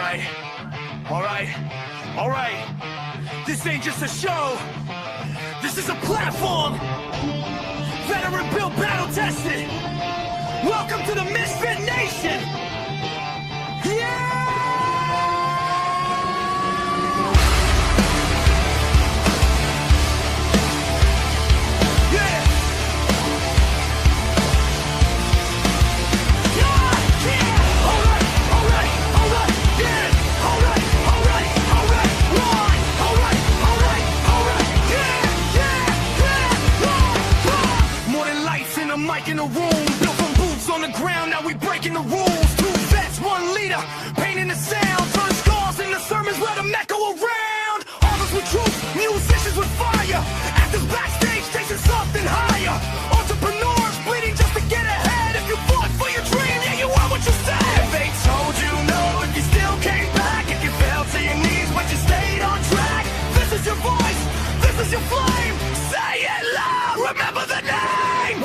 right, all right, all right. This ain't just a show. This is a platform. Veteran built, battle tested. Welcome to the Misfit Nation. Yeah! Mic in the room, built from boots on the ground. Now we breaking the rules. 2 vets, 1 leader, painting the sound. Turn scars into sermons, let them echo around. Artists with truth, musicians with fire. Actors backstage chasing something higher. Entrepreneurs bleeding just to get ahead. If you fought for your dream, yeah, you are what you said. If they told you no, if you still came back, if you fell to your knees but you stayed on track, this is your voice, this is your flame. Say it loud, remember the name.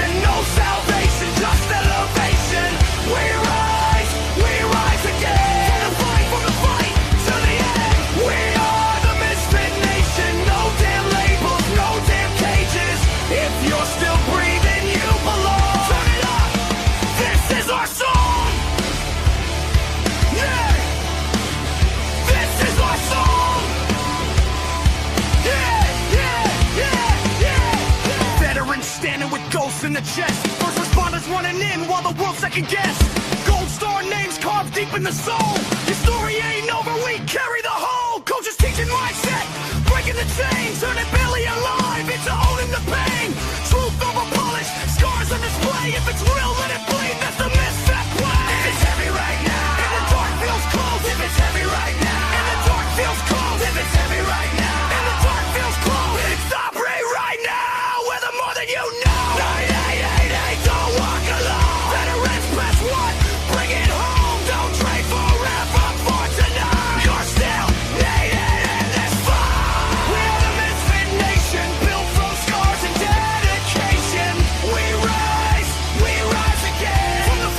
No salvation, just elevation. We rise again. From the fight to the end. We are the Misfit Nation. No damn labels, no damn cages. If you're still breathing, you belong. Turn it up. This is our song. Yeah. This is our song. Yeah. Veterans standing with ghosts in the chest. First responders running in while the world second guess. Gold star names carved deep in the soul. Your story ain't over, we carry the whole. Coaches teaching mindset, breaking the chains, turning barely alive into owning the pain. Truth over polish, scars on display. If it's real, let it bleed. That's the misfit play. If it's heavy right now, and the dark feels cold. If it's heavy right now, and the dark feels cold. If it's heavy right now, and the dark feels cold. It's Aubrey right now. We're the more than you know. Don't walk alone. Veterans press 1, bring it home. Don't trade forever for tonight. You're still needed in this fight. We are the Misfit Nation, built from scars and dedication. We rise again. From the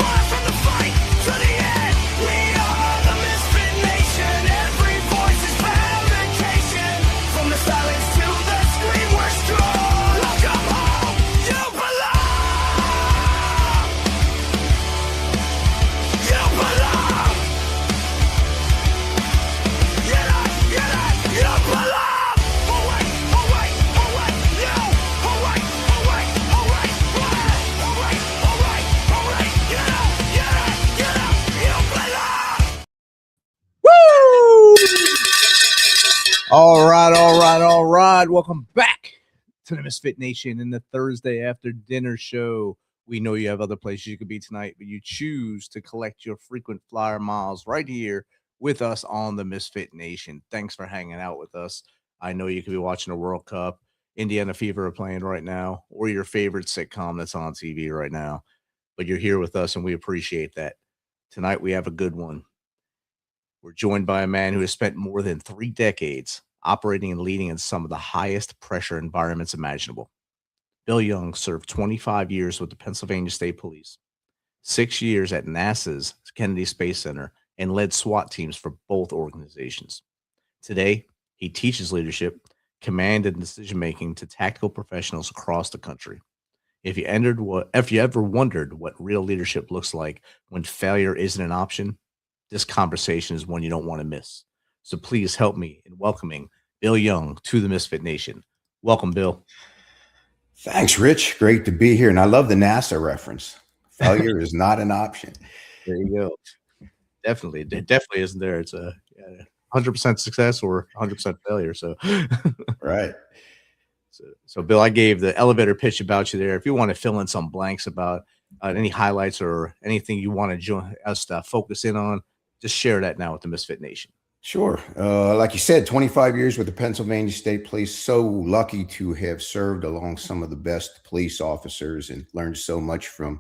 fight to the end. We are the Misfit Nation. Every voice is vindication. From the silence to the scream, we're strong. Welcome home. You belong. All right. Welcome back to the Misfit Nation in the Thursday after dinner show. We know you have other places you could be tonight, but you choose to collect your frequent flyer miles right here with us on the Misfit Nation. Thanks for hanging out with us. I know you could be watching the World Cup, Indiana Fever are playing right now, or your favorite sitcom that's on TV right now, but you're here with us and we appreciate that. Tonight we have a good one. We're joined by a man who has spent more than 3 decades operating and leading in some of the highest pressure environments imaginable. Bill Young served 25 years with the Pennsylvania State Police, 6 years at NASA's Kennedy Space Center, and led SWAT teams for both organizations. Today, he teaches leadership, command, and decision-making to tactical professionals across the country. If you ever wondered what real leadership looks like when failure isn't an option, this conversation is one you don't want to miss. So please help me in welcoming Bill Young to the Misfit Nation. Welcome, Bill. Thanks, Rich. Great to be here. And I love the NASA reference. Failure is not an option. There you go. Definitely. It definitely isn't there. It's a 100% success or 100% failure. So, right. So, Bill, I gave the elevator pitch about you there. If you want to fill in some blanks about any highlights or anything you want to join us to focus in on, just share that now with the Misfit Nation. Sure. Like you said, 25 years with the Pennsylvania State Police. So lucky to have served along some of the best police officers and learned so much from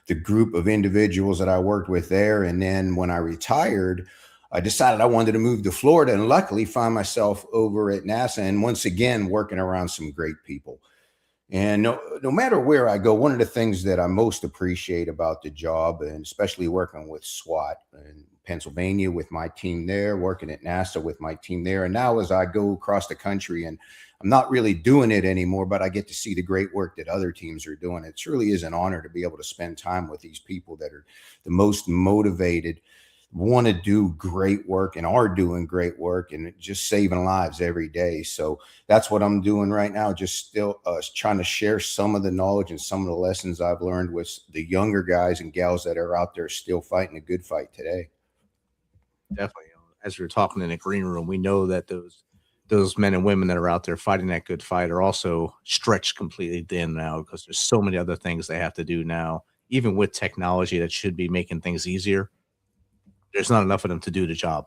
the group of individuals that I worked with there. And then when I retired, I decided I wanted to move to Florida and luckily find myself over at NASA and once again working around some great people. And no matter where I go, one of the things that I most appreciate about the job, and especially working with SWAT in Pennsylvania with my team there, working at NASA with my team there, and now as I go across the country, and I'm not really doing it anymore, but I get to see the great work that other teams are doing. It truly is an honor to be able to spend time with these people that are the most motivated, want to do great work and are doing great work and just saving lives every day. So that's what I'm doing right now. Just still trying to share some of the knowledge and some of the lessons I've learned with the younger guys and gals that are out there still fighting a good fight today. Definitely. As we were talking in the green room, we know that those men and women that are out there fighting that good fight are also stretched completely thin now, because there's so many other things they have to do now, even with technology that should be making things easier. There's not enough of them to do the job.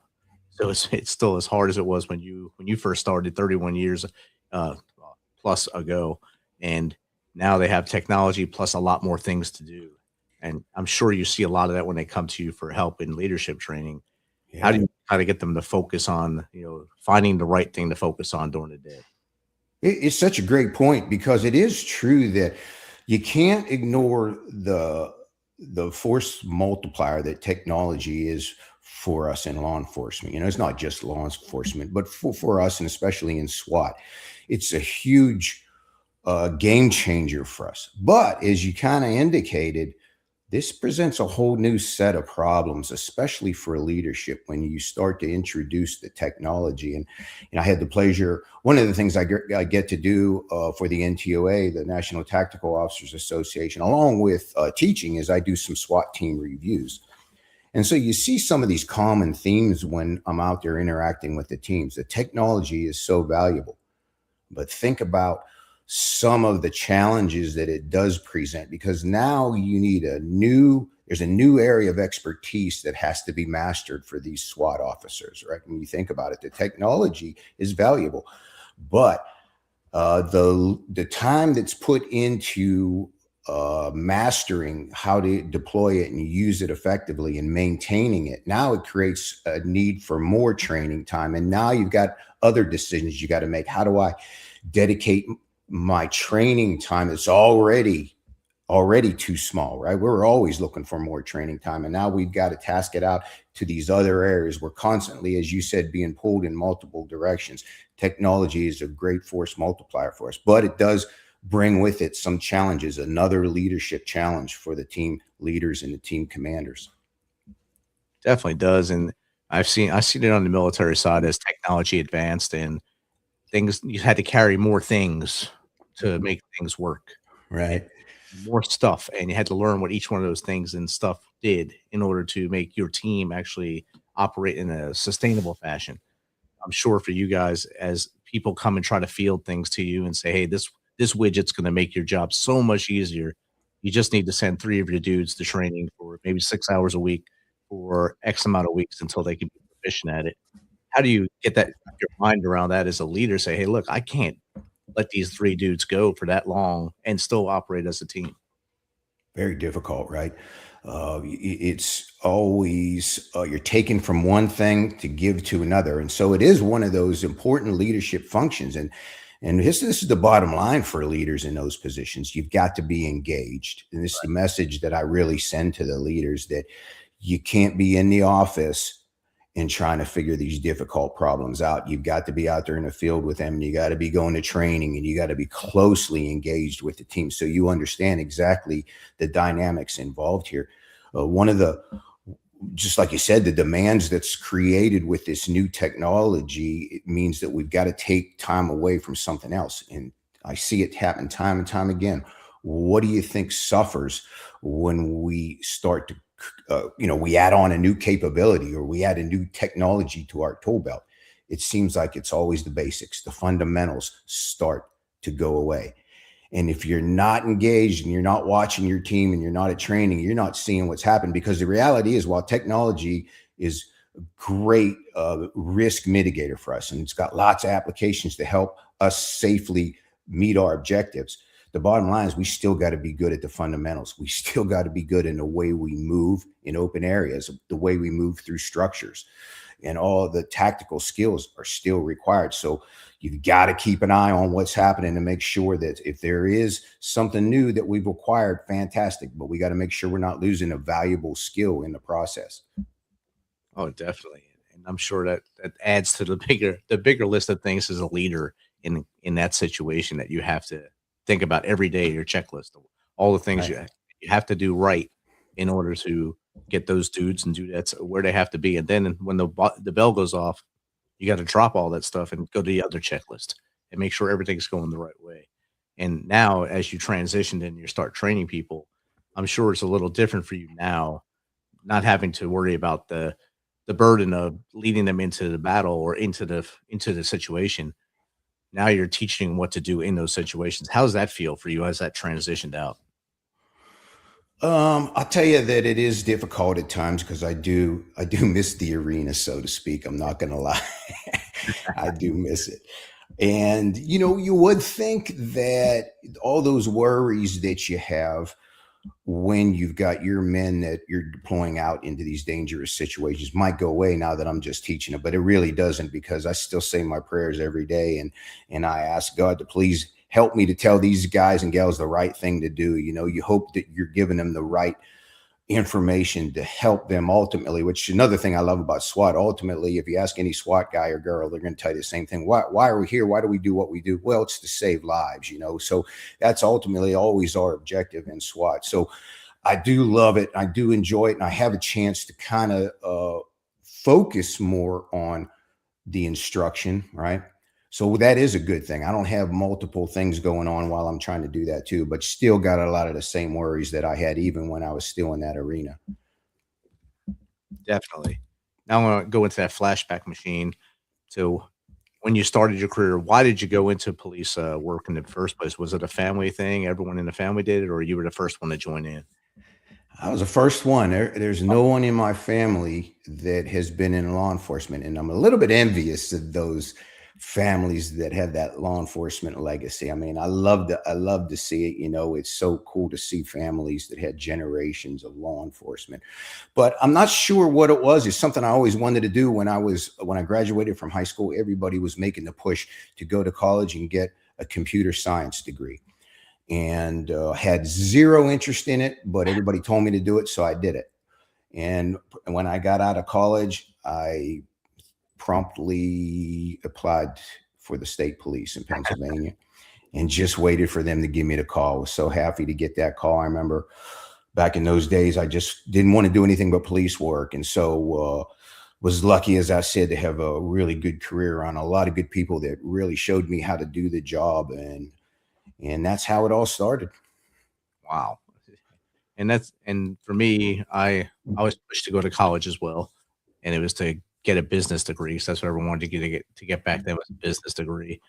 So it's still as hard as it was when you first started 31 years uh, plus ago. And now they have technology plus a lot more things to do. And I'm sure you see a lot of that when they come to you for help in leadership training. How do you kind of get them to focus on, finding the right thing to focus on during the day? It's such a great point, because it is true that you can't ignore the force multiplier that technology is for us in law enforcement. It's not just law enforcement, but for us, and especially in SWAT, it's a huge game changer for us. But as you kind of indicated, this presents a whole new set of problems, especially for leadership, when you start to introduce the technology. And I had the pleasure, one of the things I get to do for the NTOA, the National Tactical Officers Association, along with teaching, is I do some SWAT team reviews. And so you see some of these common themes when I'm out there interacting with the teams. The technology is so valuable, but think about some of the challenges that it does present, because now you need there's a new area of expertise that has to be mastered for these SWAT officers, right? When you think about it, the technology is valuable, but the time that's put into mastering how to deploy it and use it effectively and maintaining it, now it creates a need for more training time. And now you've got other decisions you got to make. How do I dedicate my training time? It's already too small, right? We're always looking for more training time, and now we've got to task it out to these other areas. We're constantly, as you said, being pulled in multiple directions. Technology is a great force multiplier for us, but it does bring with it some challenges, another leadership challenge for the team leaders and the team commanders. Definitely does. And I've seen it on the military side as technology advanced, and things, you had to carry more things to make things work, Right. more stuff, and you had to learn what each one of those things and stuff did in order to make your team actually operate in a sustainable fashion. I'm sure for you guys, as people come and try to field things to you and say, "Hey, this widget's going to make your job so much easier. You just need to send 3 of your dudes to training for maybe 6 hours a week for X amount of weeks until they can be proficient at it." How do you get your mind around that as a leader? Say, "Hey, look, I can't let these 3 dudes go for that long and still operate as a team." Very difficult, right? It's always you're taking from one thing to give to another, and so it is one of those important leadership functions. And this is the bottom line for leaders in those positions. You've got to be engaged, and this is the message that I really send to the leaders, that you can't be in the office and trying to figure these difficult problems out. You've got to be out there in the field with them, and you got to be going to training, and you got to be closely engaged with the team so you understand exactly the dynamics involved here. One of the, just like you said, the demands that's created with this new technology, it means that we've got to take time away from something else. And I see it happen time and time again. What do you think suffers when we start to we add on a new capability, or we add a new technology to our tool belt? It seems like it's always the basics. The fundamentals start to go away. And if you're not engaged and you're not watching your team and you're not at training, you're not seeing what's happened, because the reality is, while technology is a great risk mitigator for us, and it's got lots of applications to help us safely meet our objectives, the bottom line is we still got to be good at the fundamentals. We still got to be good in the way we move in open areas, the way we move through structures. and all the tactical skills are still required. So you've got to keep an eye on what's happening to make sure that if there is something new that we've acquired, fantastic, but we got to make sure we're not losing a valuable skill in the process. Oh, definitely. And I'm sure that adds to the bigger list of things as a leader in that situation that you have to think about every day, your checklist, all the things Right. you have to do right in order to get those dudes and dudettes where they have to be. And then when the bell goes off, you got to drop all that stuff and go to the other checklist and make sure everything's going the right way. And now, as you transitioned and you start training people, I'm sure it's a little different for you now, not having to worry about the burden of leading them into the battle or into the situation. Now you're teaching them what to do in those situations. How does that feel for you as that transitioned out? I'll tell you that it is difficult at times because I do miss the arena, so to speak. I'm not gonna lie. I do miss it. And you would think that all those worries that you have when you've got your men that you're deploying out into these dangerous situations might go away now that I'm just teaching it, but it really doesn't, because I still say my prayers every day, and I ask God to please help me to tell these guys and gals the right thing to do. You hope that you're giving them the right information to help them ultimately, which is another thing I love about SWAT. Ultimately, if you ask any SWAT guy or girl, they're going to tell you the same thing. Why are we here? Why do we do what we do? Well, it's to save lives, so that's ultimately always our objective in SWAT. So I do love it. I do enjoy it. And I have a chance to kind of focus more on the instruction, right? So that is a good thing. I don't have multiple things going on while I'm trying to do that too, but still got a lot of the same worries that I had even when I was still in that arena. Definitely. Now I want to go into that flashback machine. So when you started your career, why did you go into police work in the first place? Was it a family thing? Everyone in the family did it, or you were the first one to join in? I was the first one. There's no one in my family that has been in law enforcement, and I'm a little bit envious of those families that have that law enforcement legacy. I mean, I love to see it. It's so cool to see families that had generations of law enforcement. But I'm not sure what it was. It's something I always wanted to do when I graduated from high school. Everybody was making the push to go to college and get a computer science degree, and had zero interest in it, but everybody told me to do it, so I did it. And when I got out of college, I promptly applied for the state police in Pennsylvania and just waited for them to give me the call. I was so happy to get that call. I remember back in those days, I just didn't want to do anything but police work. And so was lucky, as I said, to have a really good career around a lot of good people that really showed me how to do the job. And that's how it all started. Wow. And for me, I was pushed to go to college as well, and it was to get a business degree. So that's what everyone wanted to get back then, was a business degree.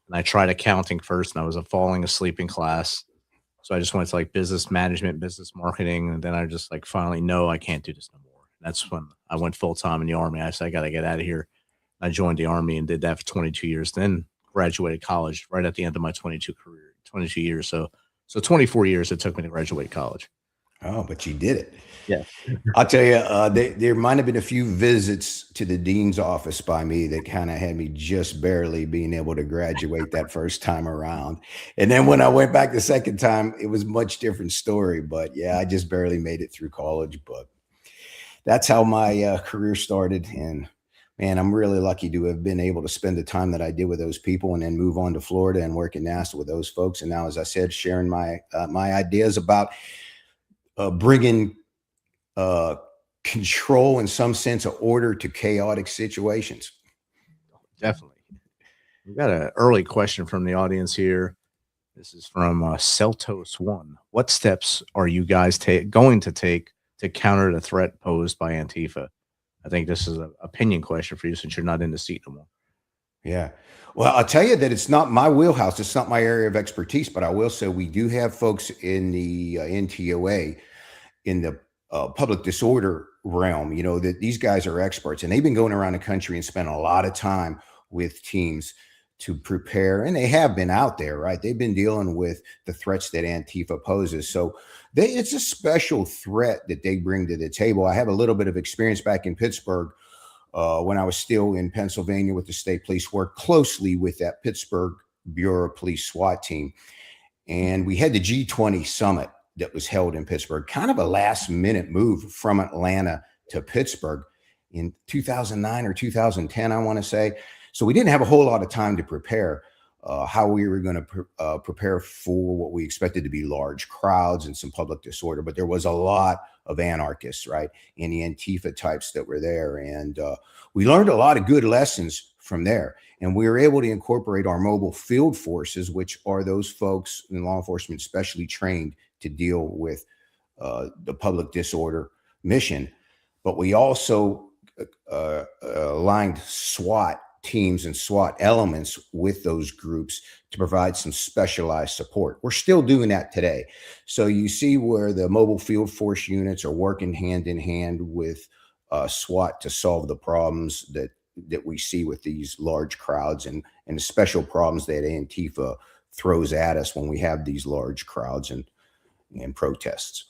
And I tried accounting first, and I was falling asleep in class. So I just went to like business management, business marketing, and then I just like finally, no, I can't do this no more. And that's when I went full time in the army. I said, I got to get out of here. I joined the army and did that for 22 years. Then graduated college right at the end of my 22 years. So 24 years it took me to graduate college. Oh, but you did it. Yeah. I'll tell you, there might have been a few visits to the dean's office by me that kind of had me just barely being able to graduate that first time around. And then when I went back the second time, it was a much different story. But yeah, I just barely made it through college. But that's how my career started. And man, I'm really lucky to have been able to spend the time that I did with those people, and then move on to Florida and work in NASA with those folks. And now, as I said, sharing my ideas about bringing control, in some sense of order, to chaotic situations. Definitely. We've got an early question from the audience here. This is from Celtos1. What steps are you guys going to take to counter the threat posed by Antifa? I think this is an opinion question for you, since you're not in the seat no more. Yeah. Well, I'll tell you that it's not my wheelhouse. It's not my area of expertise, but I will say we do have folks in the NTOA, in the public disorder realm, that these guys are experts, and they've been going around the country and spent a lot of time with teams to prepare. And they have been out there, right? They've been dealing with the threats that Antifa poses. So it's a special threat that they bring to the table. I have a little bit of experience back in Pittsburgh when I was still in Pennsylvania with the state police, worked closely with that Pittsburgh Bureau of Police SWAT team. And we had the G20 summit that was held in Pittsburgh, kind of a last minute move from Atlanta to Pittsburgh in 2009 or 2010, I want to say. So we didn't have a whole lot of time to prepare how we were going to prepare for what we expected to be large crowds and some public disorder. But there was a lot of anarchists, right, and the Antifa types that were there. And we learned a lot of good lessons from there. And we were able to incorporate our mobile field forces, which are those folks in law enforcement specially trained to deal with the public disorder mission. But we also aligned SWAT teams and SWAT elements with those groups to provide some specialized support. We're still doing that today. So you see where the mobile field force units are working hand in hand with SWAT to solve the problems that we see with these large crowds and the special problems that Antifa throws at us when we have these large crowds and protests.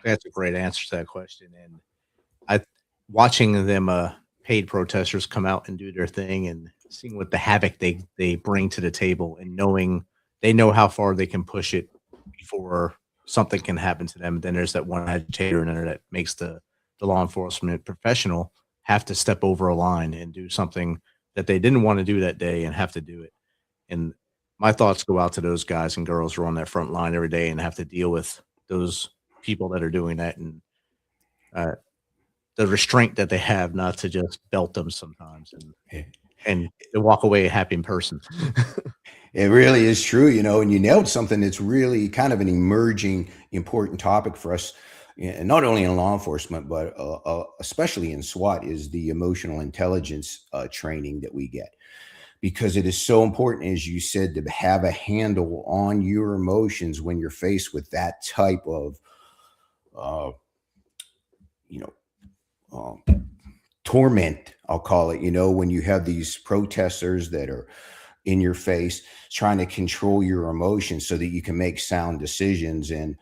That's a great answer to that question. And watching them paid protesters come out and do their thing and seeing what the havoc they bring to the table and knowing they know how far they can push it before something can happen to them. And then there's that one agitator in there that makes the law enforcement professional have to step over a line and do something that they didn't want to do that day and have to do it. And my thoughts go out to those guys and girls who are on that front line every day and have to deal with those people that are doing that and the restraint that they have not to just belt them sometimes and to walk away a happy person. It really is true, and you nailed something that's really kind of an emerging important topic for us, not only in law enforcement, but especially in SWAT, is the emotional intelligence training that we get. Because it is so important, as you said, to have a handle on your emotions when you're faced with that type of, torment, I'll call it, when you have these protesters that are in your face trying to control your emotions so that you can make sound decisions. And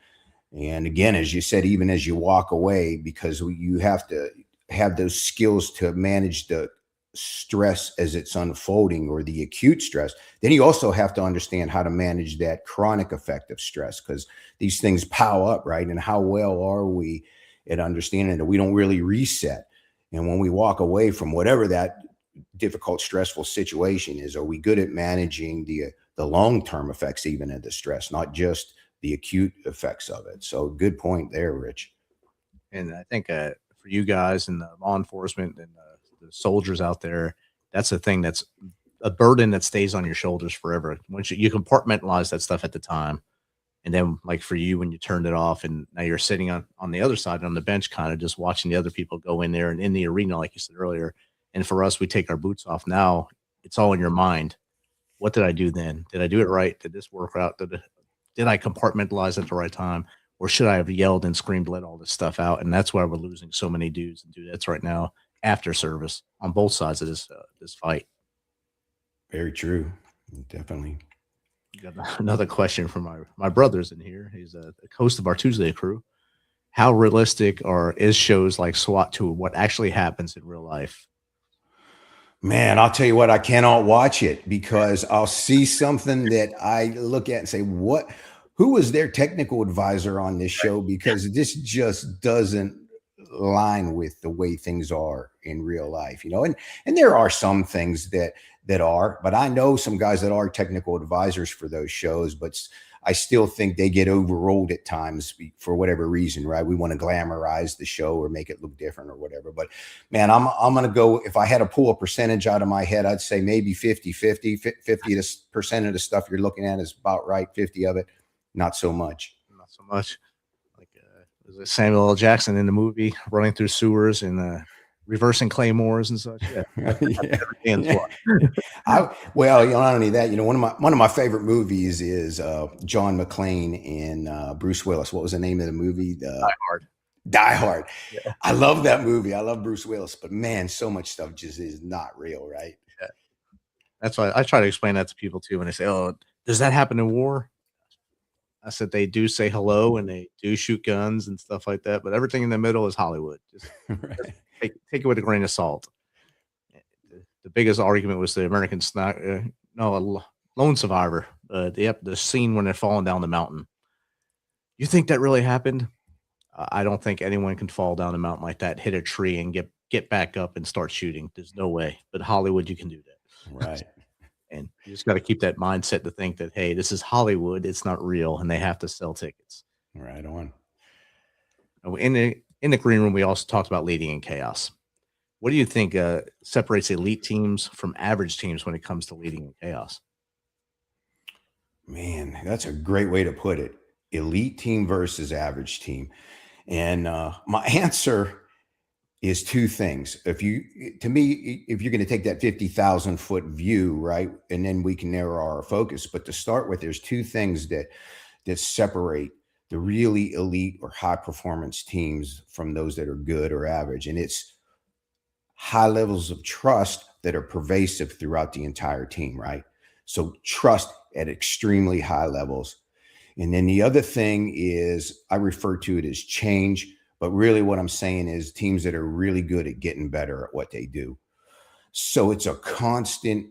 again, as you said, even as you walk away, because you have to have those skills to manage the stress as it's unfolding or the acute stress, then you also have to understand how to manage that chronic effect of stress, because these things pile up, right? And how well are we at understanding that we don't really reset? And when we walk away from whatever that difficult, stressful situation is, are we good at managing the long-term effects even of the stress, not just the acute effects of it? So good point there, Rich. And I think for you guys and the law enforcement and the soldiers out there, that's a thing that's a burden that stays on your shoulders forever. Once you compartmentalize that stuff at the time. And then like for you, when you turned it off and now you're sitting on the other side on the bench, kind of just watching the other people go in there and in the arena, like you said earlier. And for us, we take our boots off. Now it's all in your mind. What did I do then? Did I do it right? Did this work out? Did I compartmentalize at the right time? Or should I have yelled and screamed, let all this stuff out? And that's why we're losing so many dudes and dudettes right now after service on both sides of this fight. Very true. Definitely. Got another question from my brothers in here. He's a host of our Tuesday crew. How realistic is shows like SWAT to what actually happens in real life? Man, I'll tell you what, I cannot watch it because I'll see something that I look at and say, who was their technical advisor on this show? Because this just doesn't line with the way things are in real life, and there are some things that are, but I know some guys that are technical advisors for those shows, but I still think they get overruled at times for whatever reason, right? We want to glamorize the show or make it look different or whatever. But man, I'm going to go, if I had to pull a percentage out of my head, I'd say maybe 50-50, 50% of the stuff you're looking at is about right. 50 of it, not so much. Not so much. Like was Samuel L. Jackson in the movie running through sewers and reversing claymores and such. Yeah. Well, not only that, one of my favorite movies is John McClane and Bruce Willis. What was the name of the movie? Die Hard. Yeah. I love that movie. I love Bruce Willis, but man, so much stuff just is not real, right? Yeah. That's why I try to explain that to people too when they say, "Oh, does that happen in war?" I said they do say hello and they do shoot guns and stuff like that, but everything in the middle is Hollywood. Just take it with a grain of salt. The biggest argument was the American lone survivor. The scene when they're falling down the mountain. You think that really happened? I don't think anyone can fall down a mountain like that, hit a tree, and get back up and start shooting. There's no way. But Hollywood, you can do that. Right. And you just got to keep that mindset to think that, hey, this is Hollywood. It's not real, and they have to sell tickets. Right on. In the green room, we also talked about leading in chaos. What do you think separates elite teams from average teams when it comes to leading in chaos? Man, that's a great way to put it. Elite team versus average team. And my answer is two things. If you're going to take that 50,000 foot view, right, and then we can narrow our focus. But to start with, there's two things that separate the really elite or high performance teams from those that are good or average. And it's high levels of trust that are pervasive throughout the entire team, right? So trust at extremely high levels. And then the other thing is, I refer to it as change, but really what I'm saying is teams that are really good at getting better at what they do. So it's a constant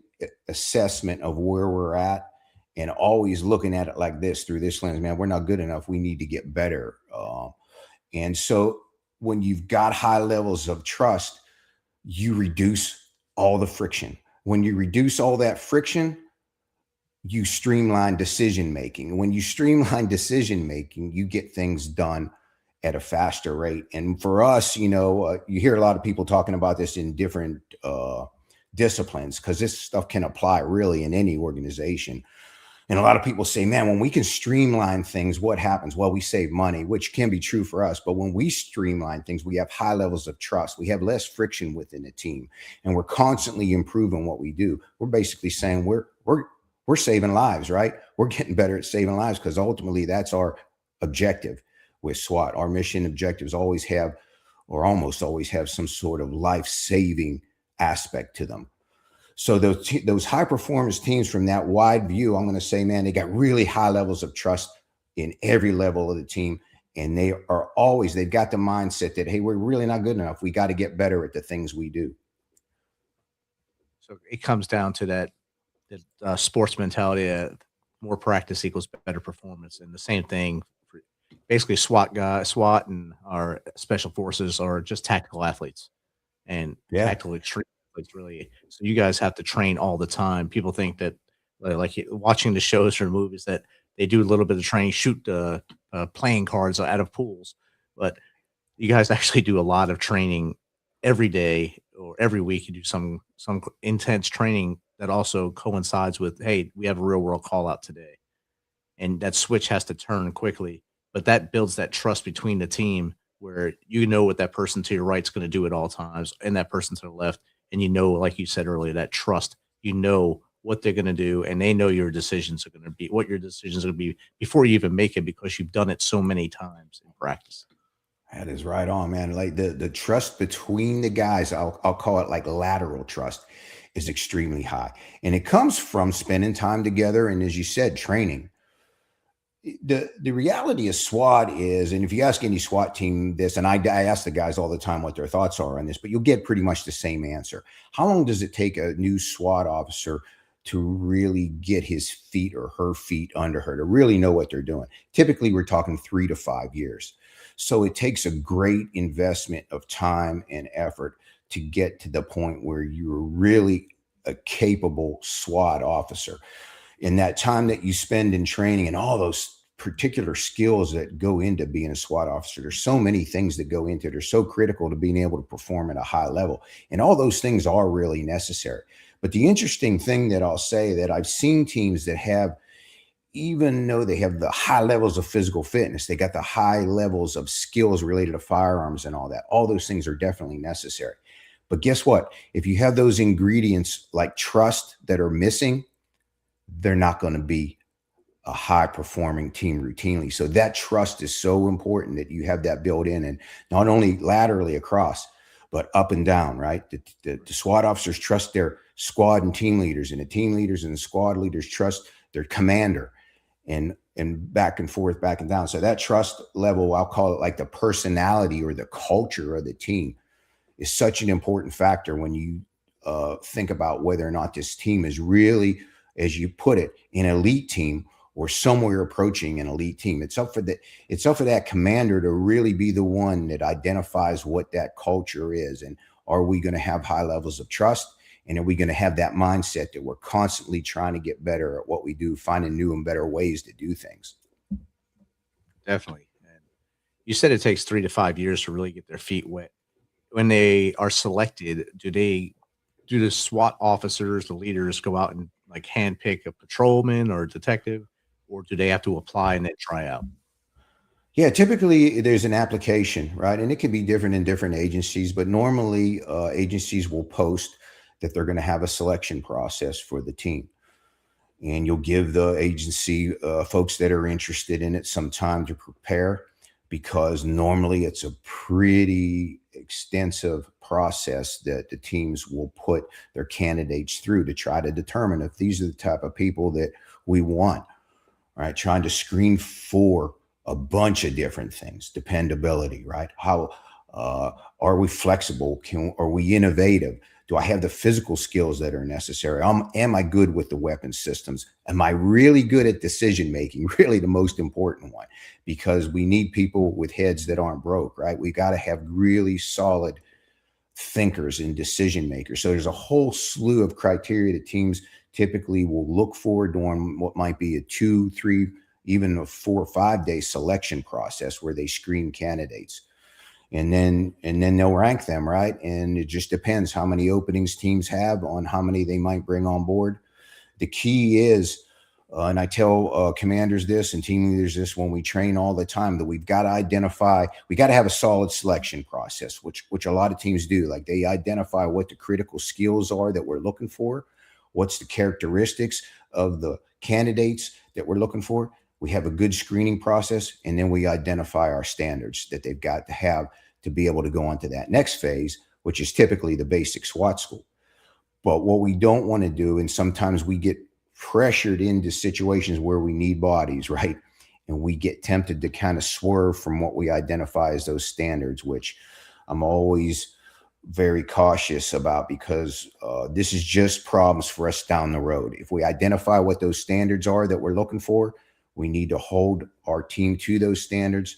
assessment of where we're at and always looking at it like this, through this lens, man, we're not good enough. We need to get better. And so when you've got high levels of trust, you reduce all the friction. When you reduce all that friction, you streamline decision-making. And when you streamline decision-making, you get things done at a faster rate. And for us, you hear a lot of people talking about this in different disciplines, because this stuff can apply really in any organization. And a lot of people say, man, when we can streamline things, what happens? Well, we save money, which can be true for us. But when we streamline things, we have high levels of trust. We have less friction within the team, and we're constantly improving what we do. We're basically saying we're saving lives, right? We're getting better at saving lives, because ultimately that's our objective with SWAT. Our mission objectives always have, or almost always have, some sort of life-saving aspect to them. So those high performance teams, from that wide view, I'm going to say, man, they got really high levels of trust in every level of the team. And they've got the mindset that, hey, we're really not good enough. We got to get better at the things we do. So it comes down to that sports mentality. More practice equals better performance. And the same thing for basically SWAT and our special forces are just tactical athletes, and tactical extreme athletes, really. So you guys have to train all the time. People think that, like watching the shows or movies, that they do a little bit of training, shoot playing cards out of pools, but you guys actually do a lot of training every day or every week. You do some intense training that also coincides with, hey, we have a real world call out today. And that switch has to turn quickly, but that builds that trust between the team, where you know what that person to your right is going to do at all times, and that person to the left. And like you said earlier, that trust, what they're going to do, and they know what your decisions are going to be before you even make it, because you've done it so many times in practice. That is right on, man. Like the trust between the guys, I'll call it like lateral trust, is extremely high. And it comes from spending time together. And as you said, training. The reality of SWAT is, and if you ask any SWAT team this, and I ask the guys all the time what their thoughts are on this, but you'll get pretty much the same answer. How long does it take a new SWAT officer to really get his feet or her feet under her, to really know what they're doing? Typically, we're talking 3 to 5 years. So it takes a great investment of time and effort to get to the point where you're really a capable SWAT officer. In that time that you spend in training and all those particular skills that go into being a SWAT officer, there's so many things that go into it. They're so critical to being able to perform at a high level. And all those things are really necessary. But the interesting thing that I'll say, that I've seen teams that have, even though they have the high levels of physical fitness, they got the high levels of skills related to firearms and all that. All those things are definitely necessary. But guess what? If you have those ingredients like trust that are missing, they're not going to be a high performing team routinely. So that trust is so important, that you have that built in, and not only laterally across, but up and down, right? The SWAT officers trust their squad and team leaders, and the team leaders and the squad leaders trust their commander, and back and forth, back and down. So that trust level, I'll call it like the personality or the culture of the team, is such an important factor when you think about whether or not this team is really, as you put it, an elite team or somewhere approaching an elite team. It's up for that commander to really be the one that identifies what that culture is. And are we going to have high levels of trust? And are we going to have that mindset that we're constantly trying to get better at what we do, finding new and better ways to do things? Definitely. And you said it takes 3 to 5 years to really get their feet wet. When they are selected, do the SWAT officers, the leaders, go out and like handpick a patrolman or a detective, or do they have to apply and then try out? Yeah, typically there's an application, right? And it can be different in different agencies, but normally agencies will post that they're going to have a selection process for the team. And you'll give the agency folks that are interested in it some time to prepare, because normally it's a pretty extensive process that the teams will put their candidates through to try to determine if these are the type of people that we want, right? Trying to screen for a bunch of different things, dependability, right? How are we flexible? Are we innovative? Do I have the physical skills that are necessary? Am I good with the weapon systems? Am I really good at decision making? Really the most important one, because we need people with heads that aren't broke, right? We got to have really solid thinkers and decision makers. So there's a whole slew of criteria that teams typically will look for during what might be a 2, 3, even a 4 or 5 day selection process where they screen candidates. And then they'll rank them, right? And it just depends how many openings teams have on how many they might bring on board. The key is, and I tell commanders this and team leaders this when we train all the time, that we've got to identify, we got to have a solid selection process, which a lot of teams do. Like they identify what the critical skills are that we're looking for, what's the characteristics of the candidates that we're looking for. We have a good screening process, and then we identify our standards that they've got to have to be able to go on to that next phase, which is typically the basic SWAT school. But what we don't want to do, and sometimes we get pressured into situations where we need bodies, right? And we get tempted to kind of swerve from what we identify as those standards, which I'm always very cautious about, because this is just problems for us down the road. If we identify what those standards are that we're looking for, we need to hold our team to those standards.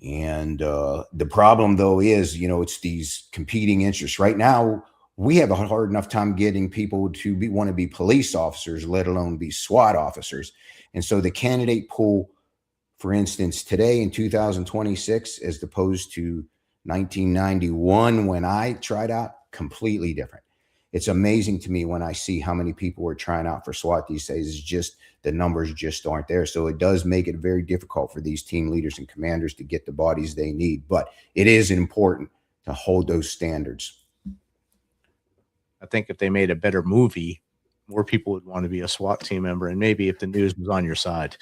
And the problem, though, is, it's these competing interests. Right now, we have a hard enough time getting people to want to be police officers, let alone be SWAT officers. And so the candidate pool, for instance, today in 2026, as opposed to 1991 when I tried out, completely different. It's amazing to me when I see how many people are trying out for SWAT these days. It's just the numbers just aren't there. So it does make it very difficult for these team leaders and commanders to get the bodies they need. But it is important to hold those standards. I think if they made a better movie, more people would want to be a SWAT team member, and maybe if the news was on your side.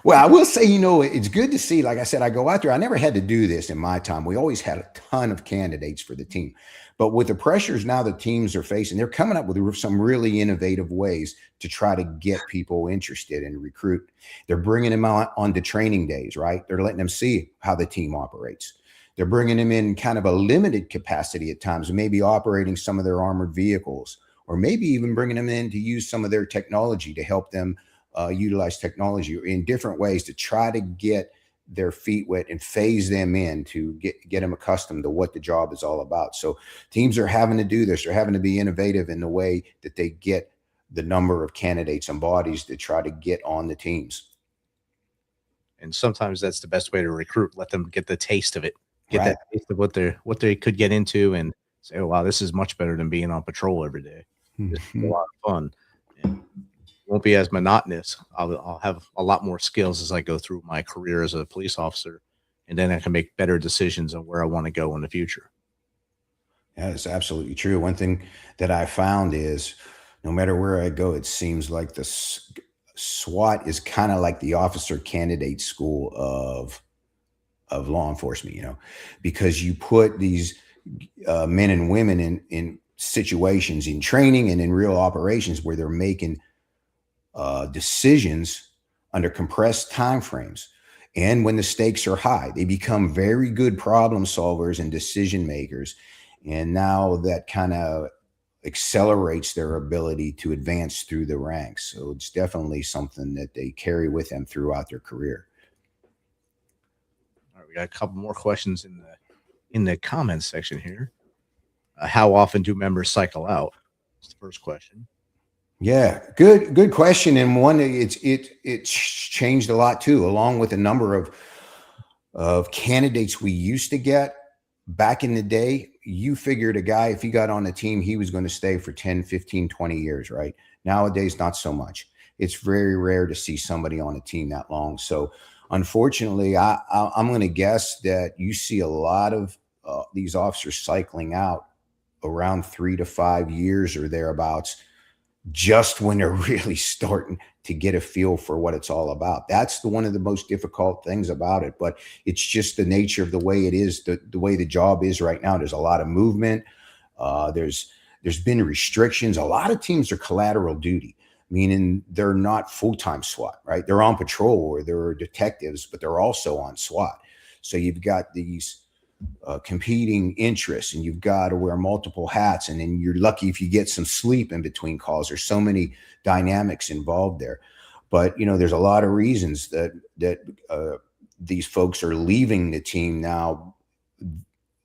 Well, I will say, it's good to see. Like I said, I go out there. I never had to do this in my time. We always had a ton of candidates for the team. But with the pressures now the teams are facing, they're coming up with some really innovative ways to try to get people interested and recruit. They're bringing them on to training days, right? They're letting them see how the team operates. They're bringing them in kind of a limited capacity at times, maybe operating some of their armored vehicles, or maybe even bringing them in to use some of their technology to help them utilize technology in different ways to try to get their feet wet and phase them in to get them accustomed to what the job is all about. So teams are having to do this. They're having to be innovative in the way that they get the number of candidates and bodies to try to get on the teams. And sometimes that's the best way to recruit. Let them get the taste of it, get Right. that taste of what they could get into, and say, oh, wow, this is much better than being on patrol every day. This is a lot of fun. And it won't be as monotonous. I'll have a lot more skills as I go through my career as a police officer, and then I can make better decisions on where I want to go in the future. Yeah, that's absolutely true. One thing that I found is no matter where I go, it seems like the SWAT is kind of like the officer candidate school of law enforcement, because you put these men and women in situations in training and in real operations where they're making decisions under compressed time frames. And when the stakes are high, they become very good problem solvers and decision makers. And now that kind of accelerates their ability to advance through the ranks. So it's definitely something that they carry with them throughout their career. All right, we got a couple more questions in the comments section here. How often do members cycle out? That's the first question. Yeah, good question, and one it's changed a lot too, along with a number of candidates we used to get back in the day. You figured a guy, if he got on the team, he was going to stay for 10, 15, 20 years, right? Nowadays, not so much. It's very rare to see somebody on a team that long. So unfortunately, I'm going to guess that you see a lot of these officers cycling out around 3 to 5 years or thereabouts, just when they're really starting to get a feel for what it's all about. That's one of the most difficult things about it, but it's just the nature of the way it is, the way the job is right now. There's a lot of movement. There's been restrictions. A lot of teams are collateral duty, meaning they're not full-time SWAT, right? They're on patrol or they're detectives, but they're also on SWAT. So you've got these competing interests, and you've got to wear multiple hats, and then you're lucky if you get some sleep in between calls. There's so many dynamics involved there, but there's a lot of reasons that these folks are leaving the team now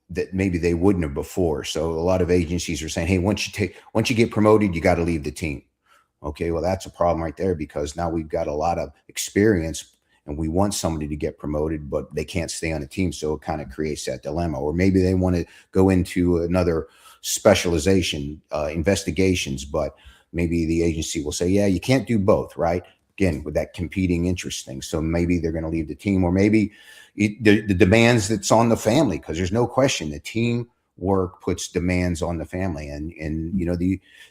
that maybe they wouldn't have before. So a lot of agencies are saying, hey, once you get promoted, you got to leave the team. Okay, well, that's a problem right there, because now we've got a lot of experience and we want somebody to get promoted, but they can't stay on the team. So it kind of creates that dilemma. Or maybe they want to go into another specialization, investigations, but maybe the agency will say, yeah, you can't do both, right? Again, with that competing interest thing. So maybe they're going to leave the team, or maybe the demands that's on the family, because there's no question the team work puts demands on the family, and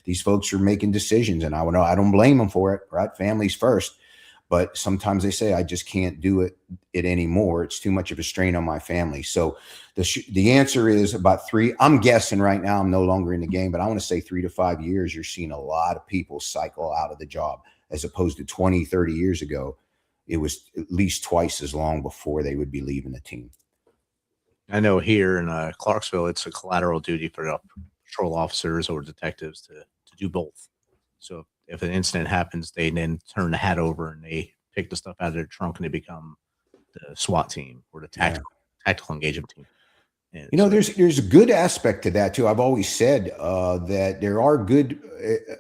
these folks are making decisions, and I don't blame them for it, right? Families first. But sometimes they say, I just can't do it anymore. It's too much of a strain on my family. So the answer is about 3. I'm guessing right now, I'm no longer in the game, but I want to say 3 to 5 years, you're seeing a lot of people cycle out of the job, as opposed to 20, 30 years ago. It was at least twice as long before they would be leaving the team. I know here in Clarksville, it's a collateral duty for patrol officers or detectives to do both. So if an incident happens, they then turn the hat over and they pick the stuff out of their trunk and they become the SWAT team or the tactical engagement team. And there's a good aspect to that too. I've always said that there are good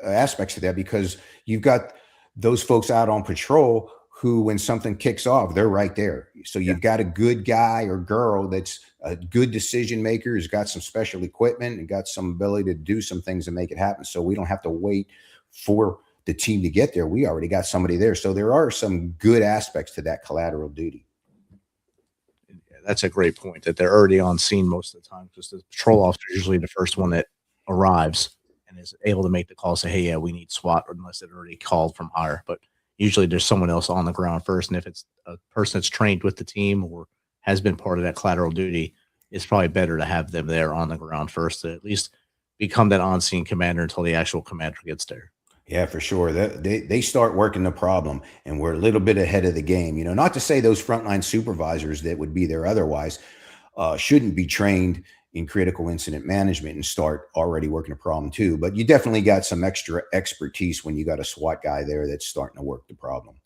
aspects to that, because you've got those folks out on patrol who, when something kicks off, they're right there. So you've got a good guy or girl that's a good decision maker, who's got some special equipment and got some ability to do some things and make it happen. So we don't have to wait for the team to get there. We already got somebody there. So there are some good aspects to that collateral duty. Yeah, that's a great point, that they're already on scene most of the time, because the patrol officer is usually the first one that arrives and is able to make the call, say, hey, yeah, we need SWAT, unless they're already called from higher. But usually there's someone else on the ground first. And if it's a person that's trained with the team or has been part of that collateral duty, it's probably better to have them there on the ground first, to at least become that on-scene commander until the actual commander gets there. Yeah, for sure. They start working the problem, and we're a little bit ahead of the game. Not to say those frontline supervisors that would be there otherwise shouldn't be trained in critical incident management and start already working a problem too. But you definitely got some extra expertise when you got a SWAT guy there that's starting to work the problem.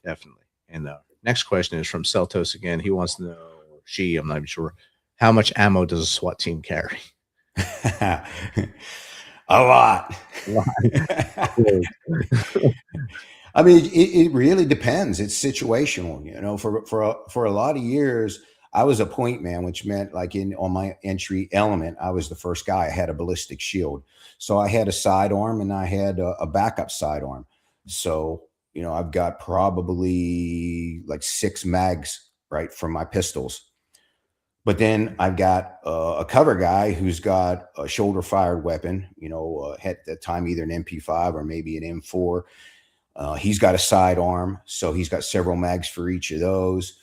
Definitely. And the next question is from Celtos again. He wants to know, I'm not even sure, how much ammo does a SWAT team carry? A lot. I mean, it really depends. It's situational. For a lot of years, I was a point man, which meant like on my entry element, I was the first guy. I had a ballistic shield. So I had a sidearm and I had a backup sidearm. So, I've got probably like 6 mags, right, from my pistols. But then I've got a cover guy who's got a shoulder fired weapon, at that time, either an MP5 or maybe an M4. He's got a sidearm, so he's got several mags for each of those.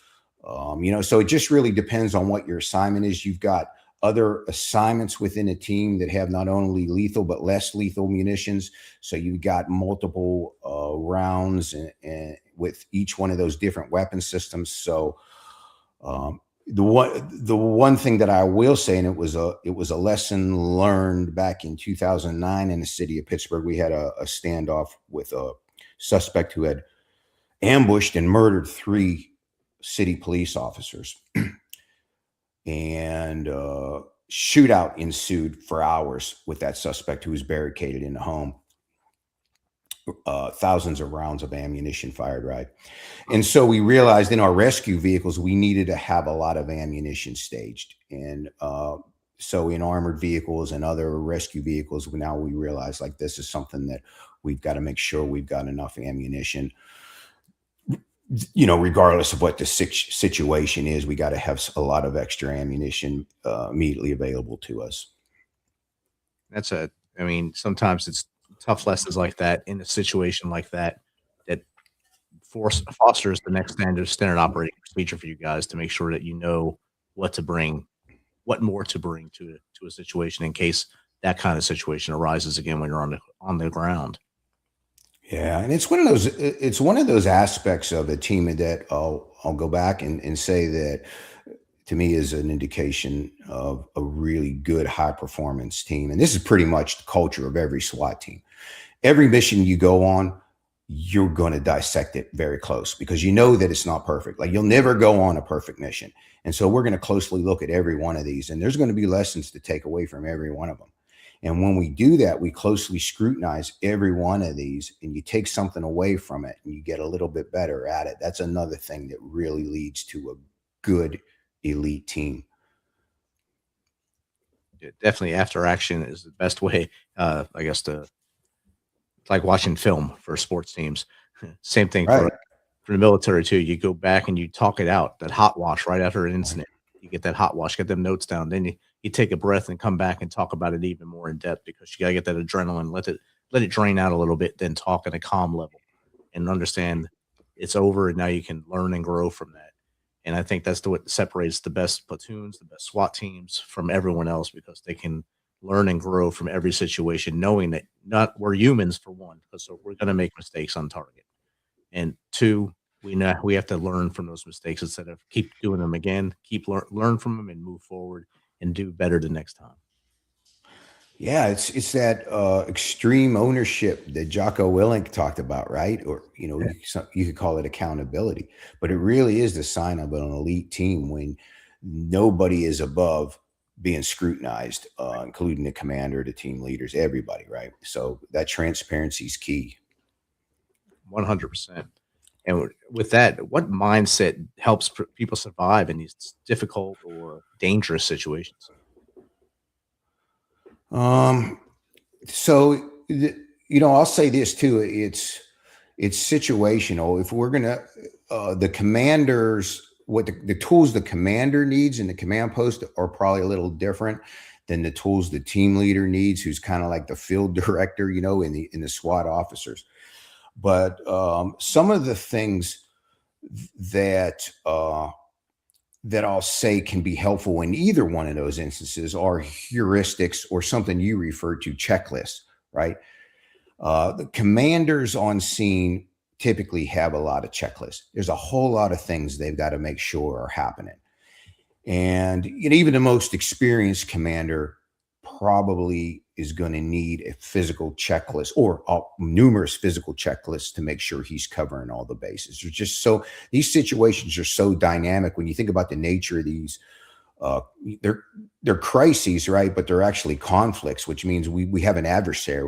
So it just really depends on what your assignment is. You've got other assignments within a team that have not only lethal, but less lethal munitions. So you've got multiple rounds and with each one of those different weapon systems. So the one thing that I will say, and it was a lesson learned back in 2009 in the city of Pittsburgh. We had a standoff with a suspect who had ambushed and murdered 3 city police officers, and shootout ensued for hours with that suspect who was barricaded in the home. Thousands of rounds of ammunition fired, right? And so we realized in our rescue vehicles, we needed to have a lot of ammunition staged. And so in armored vehicles and other rescue vehicles, now we realize like this is something that we've got to make sure we've got enough ammunition, regardless of what the situation is. We got to have a lot of extra ammunition immediately available to us. Sometimes it's tough lessons like that in a situation like that fosters the next standard operating procedure for you guys to make sure that you know what more to bring to a situation in case that kind of situation arises again when you're on the ground. Yeah, and it's one of those aspects of a team that I'll go back and say that to me is an indication of a really good high performance team. And this is pretty much the culture of every SWAT team. Every mission you go on, you're going to dissect it very close because you know that it's not perfect. Like you'll never go on a perfect mission. And so we're going to closely look at every one of these, and there's going to be lessons to take away from every one of them. And when we do that, we closely scrutinize every one of these, and you take something away from it and you get a little bit better at it. That's another thing that really leads to a good elite team. Yeah, definitely after action is the best way, I guess, it's like watching film for sports teams. Same thing Right. for the military too. You go back and you talk it out, that hot wash right after an incident. You get that hot wash, get them notes down. Then you take a breath and come back and talk about it even more in depth because you got to get that adrenaline, let it drain out a little bit, then talk at a calm level and understand it's over. And now you can learn and grow from that. And I think that's what separates the best platoons, the best SWAT teams from everyone else because they can learn and grow from every situation, knowing that we're humans for one, so we're going to make mistakes on target. And 2, we have to learn from those mistakes instead of keep doing them again, learn from them and move forward and do better the next time. Yeah, it's that extreme ownership that Jocko Willink talked about, right? Or you could call it accountability, but it really is the sign of an elite team when nobody is above being scrutinized, including the commander, the team leaders, everybody, right? So that transparency is key. 100%. And with that, what mindset helps people survive in these difficult or dangerous situations? So I'll say this too. It's situational. If we're gonna, the commanders, what the tools the commander needs in the command post are probably a little different than the tools the team leader needs, who's kind of like the field director, in the SWAT officers. But some of the things that I'll say can be helpful in either one of those instances are heuristics or something you refer to, checklists, right? The commanders on scene typically have a lot of checklists. There's a whole lot of things they've got to make sure are happening. And even the most experienced commander probably is going to need a physical checklist or numerous physical checklists to make sure he's covering all the bases. These situations are so dynamic when you think about the nature of these. They're crises, right? But they're actually conflicts, which means we have an adversary.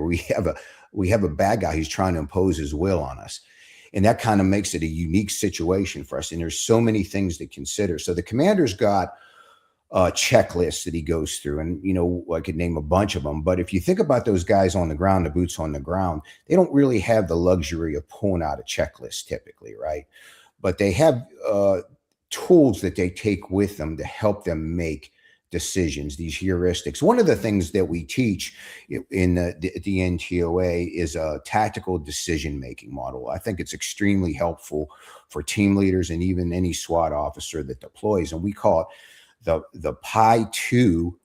We have a bad guy who's trying to impose his will on us. And that kind of makes it a unique situation for us. And there's so many things to consider. So the commander's got checklists that he goes through. And, I could name a bunch of them. But if you think about those guys on the ground, the boots on the ground, they don't really have the luxury of pulling out a checklist typically, right? But they have tools that they take with them to help them make decisions, these heuristics. One of the things that we teach in the NTOA is a tactical decision-making model. I think it's extremely helpful for team leaders and even any SWAT officer that deploys. And we call it the PI2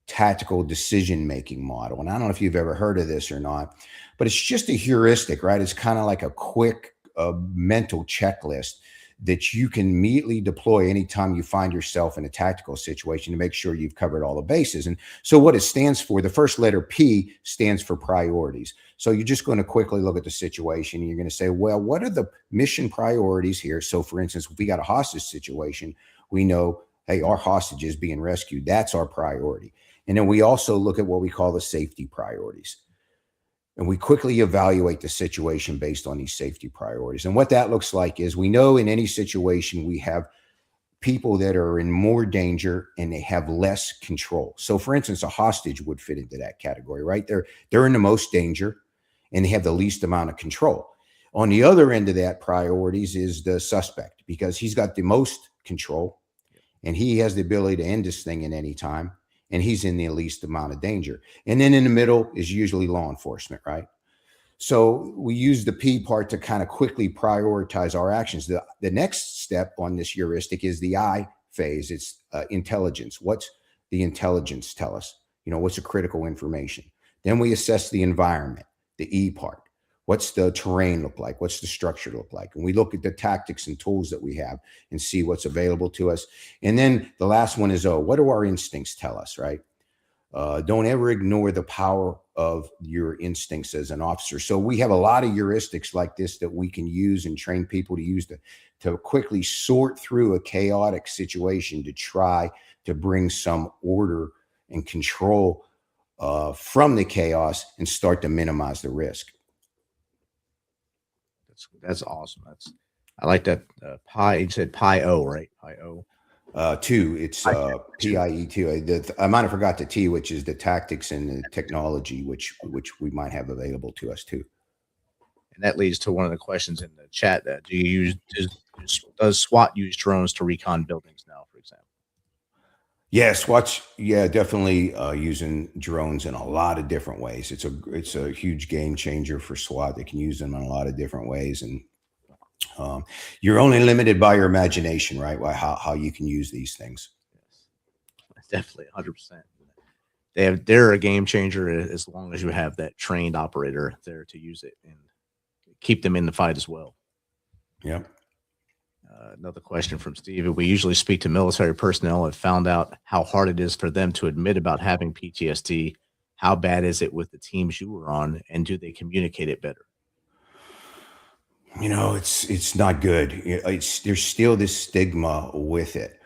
tactical decision-making model. And I don't know if you've ever heard of this or not, but it's just a heuristic, right? It's kind of like a quick mental checklist that you can immediately deploy anytime you find yourself in a tactical situation to make sure you've covered all the bases. And so what it stands for, the first letter P stands for priorities. So you're just going to quickly look at the situation and you're going to say, well, what are the mission priorities here? So for instance, if we got a hostage situation, we know, hey, our hostage is being rescued. That's our priority. And then we also look at what we call the safety priorities. And we quickly evaluate the situation based on these safety priorities. And what that looks like is we know in any situation we have people that are in more danger and they have less control. So for instance, a hostage would fit into that category, right? They're in the most danger and they have the least amount of control. On the other end of that priorities is the suspect, because he's got the most control and he has the ability to end this thing at any time. And he's in the least amount of danger. And then in the middle is usually law enforcement, right? So we use the P part to kind of quickly prioritize our actions. The next step on this heuristic is the I phase. It's intelligence. What's the intelligence tell us? You know, what's the critical information? Then we assess the environment, the E part. What's the terrain look like? What's the structure look like? And we look at the tactics and tools that we have and see what's available to us. And then the last one is, what do our instincts tell us, right? Don't ever ignore the power of your instincts as an officer. So we have a lot of heuristics like this that we can use and train people to use to quickly sort through a chaotic situation to try to bring some order and control from the chaos and start to minimize the risk. That's awesome. I like that. Pi, you said Pi O, right? Pi O. Two, it's PIE2. I might have forgot the T, which is the tactics and the technology, which we might have available to us too. And that leads to one of the questions in the chat. That does SWAT use drones to recon buildings now, for example? Yeah, SWAT's definitely using drones in a lot of different ways. It's a huge game changer for SWAT. They can use them in a lot of different ways, and you're only limited by your imagination, right? How you can use these things. Yes, definitely, 100%. They're a game changer as long as you have that trained operator there to use it and keep them in the fight as well. Yep. Another question from Steve. We usually speak to military personnel and found out how hard it is for them to admit about having PTSD. How bad is it with the teams you were on, and do they communicate it better? You know, it's not good. There's still this stigma with it.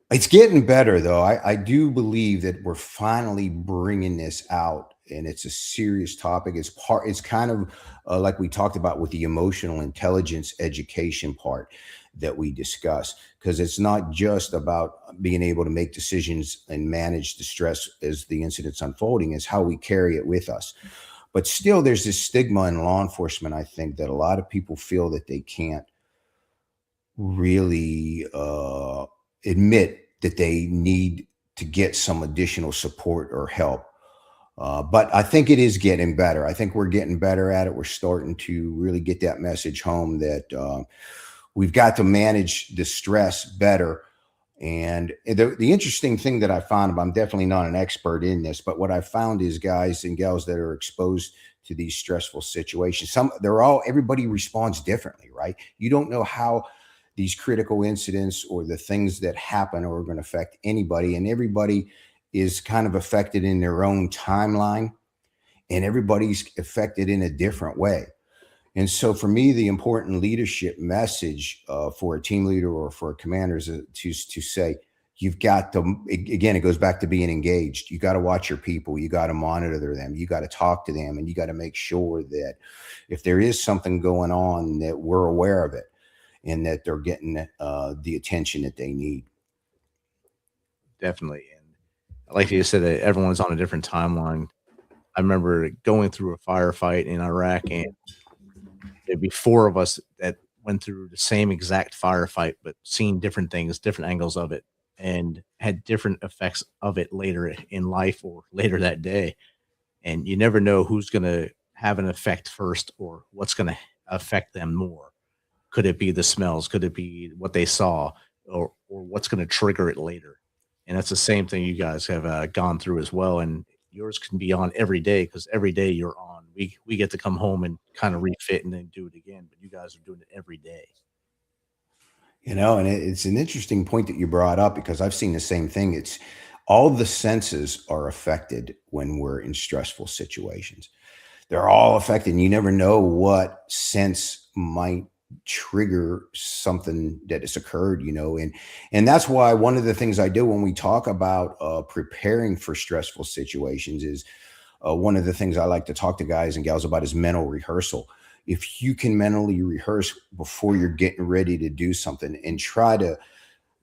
It's getting better though. I do believe that we're finally bringing this out, and it's a serious topic. It's kind of like we talked about with the emotional intelligence education part that we discuss, because it's not just about being able to make decisions and manage the stress as the incident's unfolding. It's how we carry it with us. But still, there's this stigma in law enforcement, I think, that a lot of people feel that they can't really admit that they need to get some additional support or help. But I think it is getting better. I think we're getting better at it. We're starting to really get that message home that we've got to manage the stress better. And the interesting thing that I found, I'm definitely not an expert in this, but what I found is guys and gals that are exposed to these stressful situations, everybody responds differently, right? You don't know how these critical incidents or the things that happen are going to affect anybody, and everybody is kind of affected in their own timeline, and everybody's affected in a different way. And so for me, the important leadership message for a team leader or for a commander is to say, you've got to, again, it goes back to being engaged. You got to watch your people. You got to monitor them. You got to talk to them, and you got to make sure that if there is something going on, that we're aware of it and that they're getting the attention that they need. Definitely. And like you said, everyone's on a different timeline. I remember going through a firefight in Iraq, and there'd be four of us that went through the same exact firefight, but seen different things, different angles of it, and had different effects of it later in life or later that day. And you never know who's going to have an effect first or what's going to affect them more. Could it be the smells? Could it be what they saw, or what's going to trigger it later? And that's the same thing you guys have gone through as well. And yours can be on every day, because every day you're on. We get to come home and kind of refit and then do it again, but you guys are doing it every day. And it's an interesting point that you brought up because I've seen the same thing. It's all the senses are affected when we're in stressful situations. They're all affected, and you never know what sense might trigger something that has occurred, and that's why one of the things I do when we talk about preparing for stressful situations is one of the things I like to talk to guys and gals about is mental rehearsal. If you can mentally rehearse before you're getting ready to do something and try to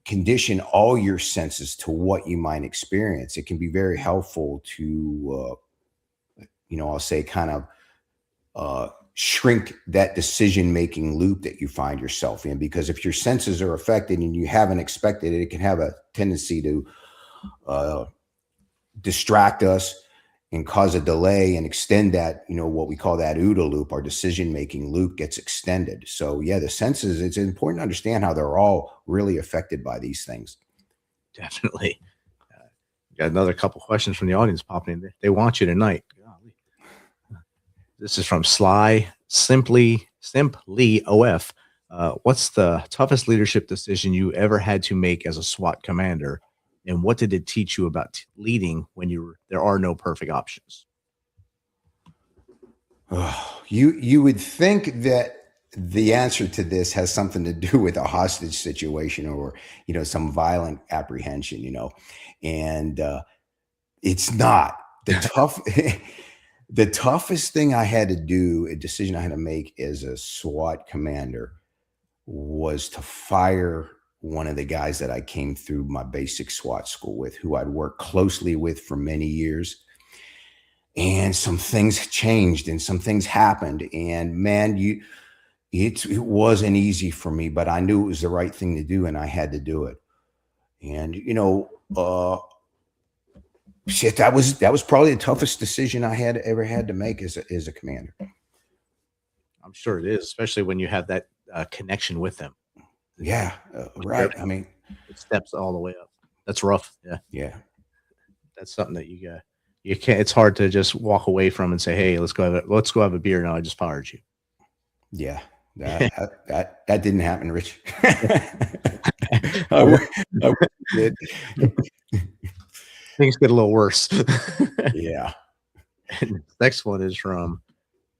condition all your senses to what you might experience, it can be very helpful to, I'll say kind of shrink that decision-making loop that you find yourself in. Because if your senses are affected and you haven't expected it, it can have a tendency to distract us and cause a delay and extend that, what we call that OODA loop, our decision-making loop gets extended. So yeah, the senses, it's important to understand how they're all really affected by these things. Definitely. Got another couple questions from the audience popping in. They want you tonight. Golly. This is from Sly Simply OF. What's the toughest leadership decision you ever had to make as a SWAT commander? And what did it teach you about leading when there are no perfect options? Oh, you would think that the answer to this has something to do with a hostage situation or, some violent apprehension, and it's not. The toughest thing I had to do, a decision I had to make as a SWAT commander, was to fire one of the guys that I came through my basic SWAT school with, who I'd worked closely with for many years. And some things changed and some things happened. And man, it wasn't easy for me, but I knew it was the right thing to do and I had to do it. And, shit, that was probably the toughest decision I had ever had to make as a commander. I'm sure it is, especially when you have that connection with them. Yeah, right. I mean, it steps all the way up. That's rough. Yeah. Yeah. That's something that you can't, it's hard to just walk away from and say, hey, let's go have a beer now. I just fired you. Yeah. That didn't happen, Rich. I did. Things get a little worse. Yeah. And next one is from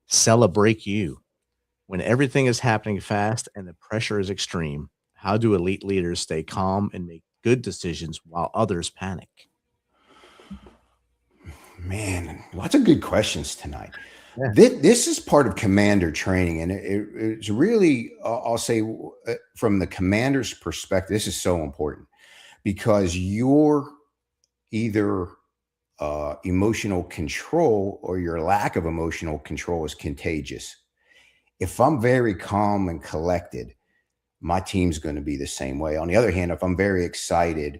Celebrate You. When everything is happening fast and the pressure is extreme, how do elite leaders stay calm and make good decisions while others panic? Man, lots of good questions tonight. Yeah. This is part of commander training, and it's really, I'll say, from the commander's perspective, this is so important because you're either emotional control or your lack of emotional control is contagious. If I'm very calm and collected, my team's going to be the same way. On the other hand, if I'm very excited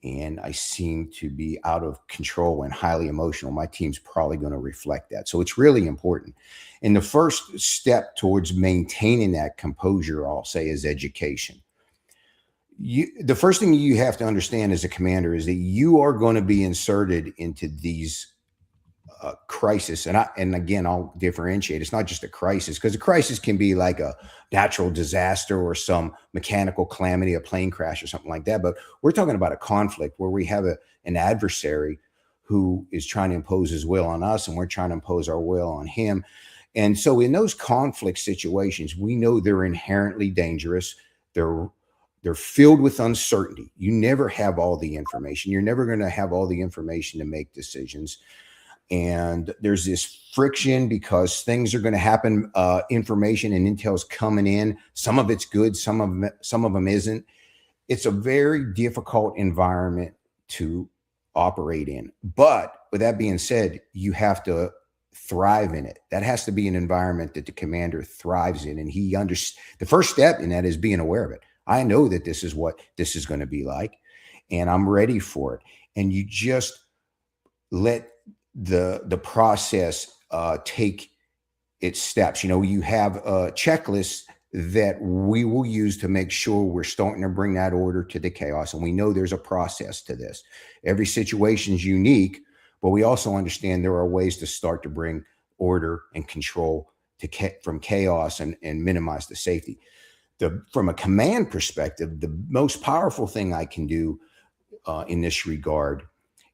and I seem to be out of control and highly emotional, my team's probably going to reflect that. So it's really important. And the first step towards maintaining that composure, I'll say, is education. The first thing you have to understand as a commander is that you are going to be inserted into these crisis. And again, I'll differentiate. It's not just a crisis, because a crisis can be like a natural disaster or some mechanical calamity, a plane crash or something like that. But we're talking about a conflict where we have an adversary who is trying to impose his will on us, and we're trying to impose our will on him. And so in those conflict situations, we know they're inherently dangerous. They're filled with uncertainty. You never have all the information. You're never going to have all the information to make decisions. And there's this friction because things are going to happen. Information and intel's coming in. Some of it's good. Some of them isn't. It's a very difficult environment to operate in. But with that being said, you have to thrive in it. That has to be an environment that the commander thrives in. And the first step in that is being aware of it. I know that this is what this is going to be like, and I'm ready for it. And you just let the process take its steps. You have a checklist that we will use to make sure we're starting to bring that order to the chaos. And we know there's a process to this. Every situation is unique, but we also understand there are ways to start to bring order and control from chaos and minimize the safety. from a command perspective, the most powerful thing I can do in this regard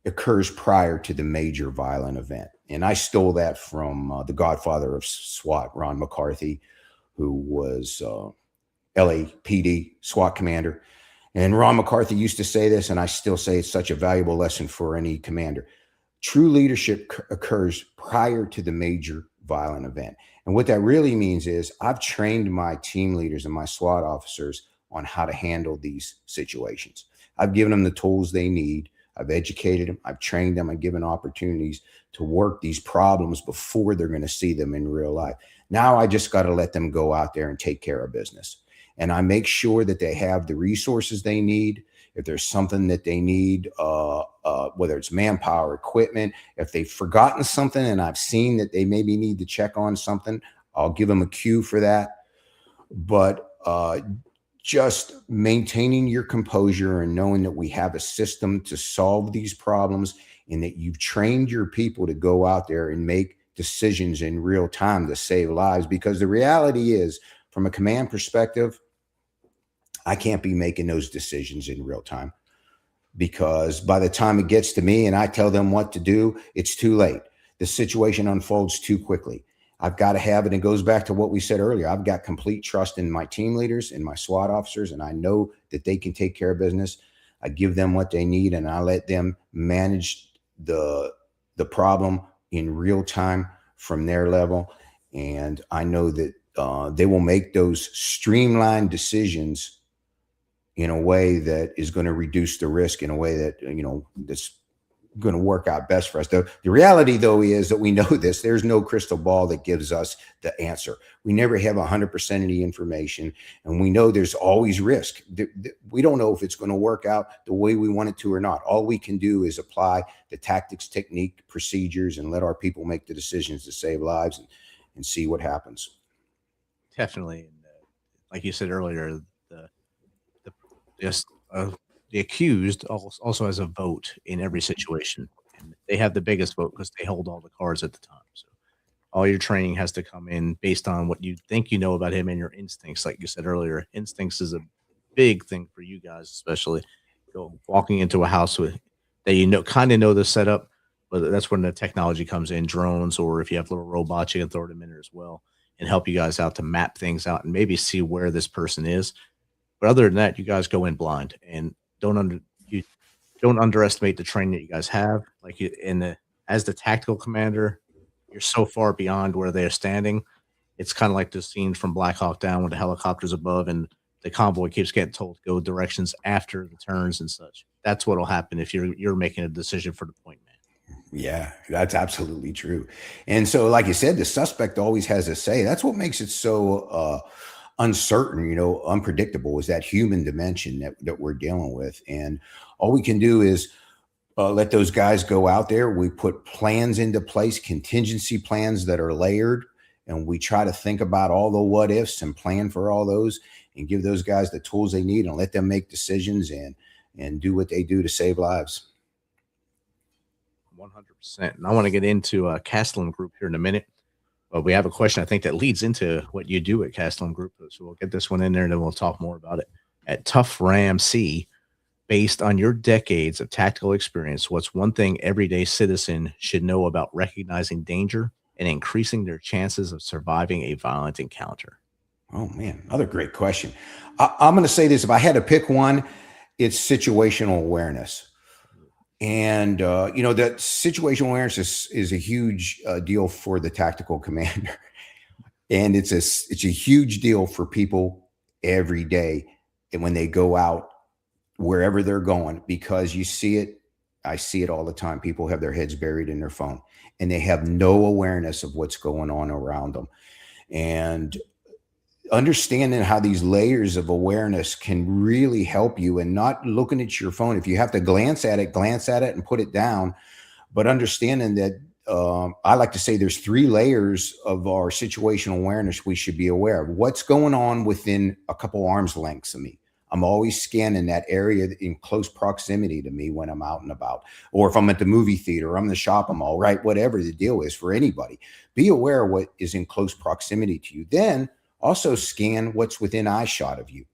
occurs prior to the major violent event. And I stole that from the godfather of SWAT, Ron McCarthy, who was LAPD SWAT commander. And Ron McCarthy used to say this, and I still say it's such a valuable lesson for any commander. True leadership occurs prior to the major violent event. And what that really means is I've trained my team leaders and my SWAT officers on how to handle these situations. I've given them the tools they need. I've educated them. I've trained them. I've given opportunities to work these problems before they're going to see them in real life. Now I just got to let them go out there and take care of business. And I make sure that they have the resources they need. If there's something that they need, whether it's manpower, equipment, if they've forgotten something and I've seen that they maybe need to check on something, I'll give them a cue for that. But just maintaining your composure and knowing that we have a system to solve these problems and that you've trained your people to go out there and make decisions in real time to save lives. Because the reality is, from a command perspective, I can't be making those decisions in real time, because by the time it gets to me and I tell them what to do, it's too late. The situation unfolds too quickly. I've got to have it. It goes back to what we said earlier. I've got complete trust in my team leaders and my SWAT officers, and I know that they can take care of business. I give them what they need, and I let them manage the problem in real time from their level. And I know that they will make those streamlined decisions in a way that is going to reduce the risk, in a way that, that's going to work out best for us. The reality, though, is that we know this. There's no crystal ball that gives us the answer. We never have 100% of the information, and we know there's always risk. We don't know if it's going to work out the way we want it to or not. All we can do is apply the tactics, technique, procedures, and let our people make the decisions to save lives and see what happens. Definitely. And, like you said earlier, the accused also has a vote in every situation, and they have the biggest vote because they hold all the cards at the time. So all your training has to come in based on what you think you know about him and your instincts. Like you said earlier, instincts is a big thing for you guys, especially walking into a house with that kind of know the setup, but that's when the technology comes in, drones, or if you have little robots, you can throw them in there as well and help you guys out to map things out and maybe see where this person is. But other than that, you guys go in blind and don't underestimate the training that you guys have. Like as the tactical commander, you're so far beyond where they're standing. It's kind of like the scene from Black Hawk Down when the helicopter's above and the convoy keeps getting told to go directions after the turns and such. That's what'll happen if you're making a decision for the point man. Yeah, that's absolutely true. And so, like you said, the suspect always has a say. That's what makes it so uncertain, unpredictable, is that human dimension that we're dealing with. And all we can do is let those guys go out there. We put plans into place, contingency plans that are layered, and we try to think about all the what ifs and plan for all those and give those guys the tools they need and let them make decisions and do what they do to save lives. 100%. And I want to get into Castellan Group here in a minute. But we have a question, I think, that leads into what you do at Castellan Group. So we'll get this one in there, and then we'll talk more about it. At Tough Ram C, based on your decades of tactical experience, what's one thing everyday citizen should know about recognizing danger and increasing their chances of surviving a violent encounter? Oh, man, another great question. I'm going to say this. If I had to pick one, it's situational awareness. And, that situational awareness is a huge deal for the tactical commander. And it's a huge deal for people every day. And when they go out, wherever they're going, because you see it, I see it all the time. People have their heads buried in their phone and they have no awareness of what's going on around them. And understanding how these layers of awareness can really help you, and not looking at your phone. If you have to glance at it and put it down. But understanding that I like to say there's 3 layers of our situational awareness we should be aware of. What's going on within a couple arms lengths of me. I'm always scanning that area in close proximity to me when I'm out and about, or if I'm at the movie theater, or I'm in the shopping mall, right? Whatever the deal is for anybody, be aware of what is in close proximity to you. Then Also scan what's within eyeshot of you.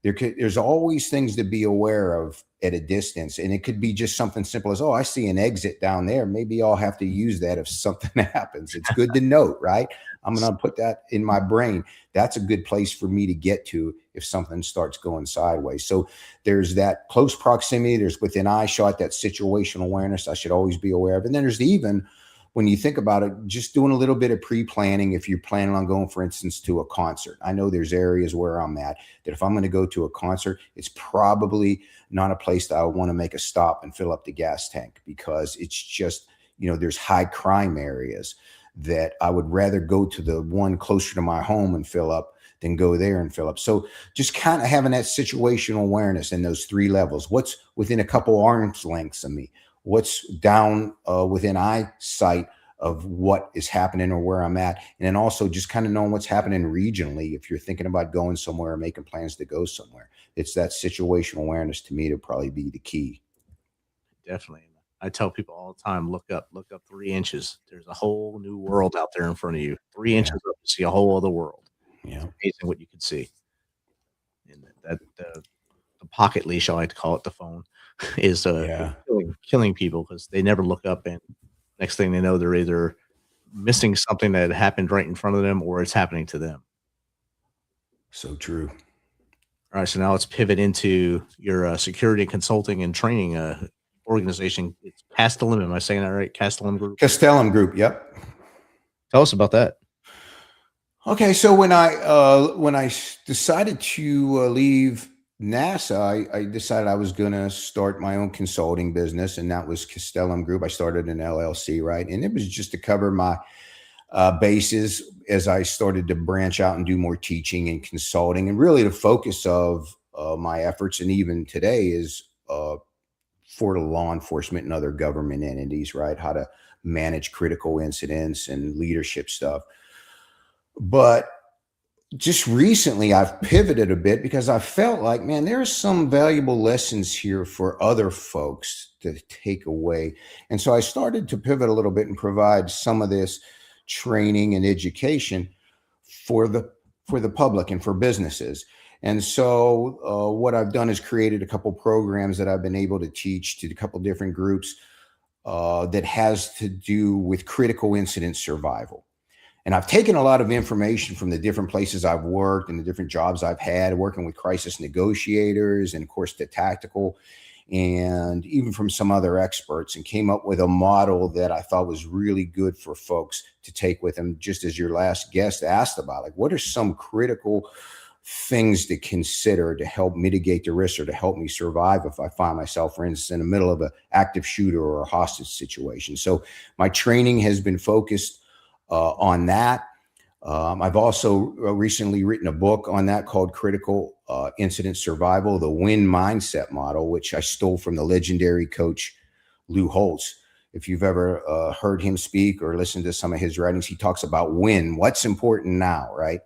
There's always things to be aware of at a distance. And it could be just something simple as, oh, I see an exit down there. Maybe I'll have to use that if something happens. It's good to note, right? I'm going to put that in my brain. That's a good place for me to get to if something starts going sideways. So there's that close proximity. There's within eyeshot, that situational awareness I should always be aware of. And then there's even, when you think about it, just doing a little bit of pre-planning if you're planning on going, for instance, to a concert. I know there's areas where I'm at that if I'm going to go to a concert, it's probably not a place that I want to make a stop and fill up the gas tank, because it's just, there's high crime areas that I would rather go to the one closer to my home and fill up than go there and fill up. So just kind of having that situational awareness in those three levels. What's within a couple arms lengths of me? What's down within eyesight of what is happening or where I'm at. And then also just kind of knowing what's happening regionally. If you're thinking about going somewhere or making plans to go somewhere, it's that situational awareness to me to probably be the key. Definitely. I tell people all the time, look up 3 inches. There's a whole new world out there in front of you. 3 inches up, you see a whole other world. Yeah. It's amazing what you can see. And that the pocket leash, I like to call it, the phone, is killing people, because they never look up, and next thing they know, they're either missing something that happened right in front of them or it's happening to them. So true. All right, so now let's pivot into your security consulting and training organization. It's Castellum. Am I saying that right? Castellum Group? Castellum Group, yep. Tell us about that. Okay, so when I decided to leave NASA, I decided I was going to start my own consulting business, and that was Castellum Group. I started an LLC, right? And it was just to cover my bases as I started to branch out and do more teaching and consulting. And really the focus of my efforts, and even today, is for the law enforcement and other government entities, right? How to manage critical incidents and leadership stuff. But just recently I've pivoted a bit because I felt like, man, there are some valuable lessons here for other folks to take away. And so I started to pivot a little bit and provide some of this training and education for the public and for businesses. And so what I've done is created a couple programs that I've been able to teach to a couple different groups that has to do with critical incident survival. And I've taken a lot of information from the different places I've worked and the different jobs I've had, working with crisis negotiators and, of course, the tactical, and even from some other experts, and came up with a model that I thought was really good for folks to take with them. Just as your last guest asked about, like, what are some critical things to consider to help mitigate the risk or to help me survive if I find myself, for instance, in the middle of an active shooter or a hostage situation. So my training has been focused on that. I've also recently written a book on that called Critical Incident Survival, the Win Mindset Model, which I stole from the legendary coach Lou Holtz. If you've ever heard him speak or listened to some of his writings, he talks about win, what's important now, right?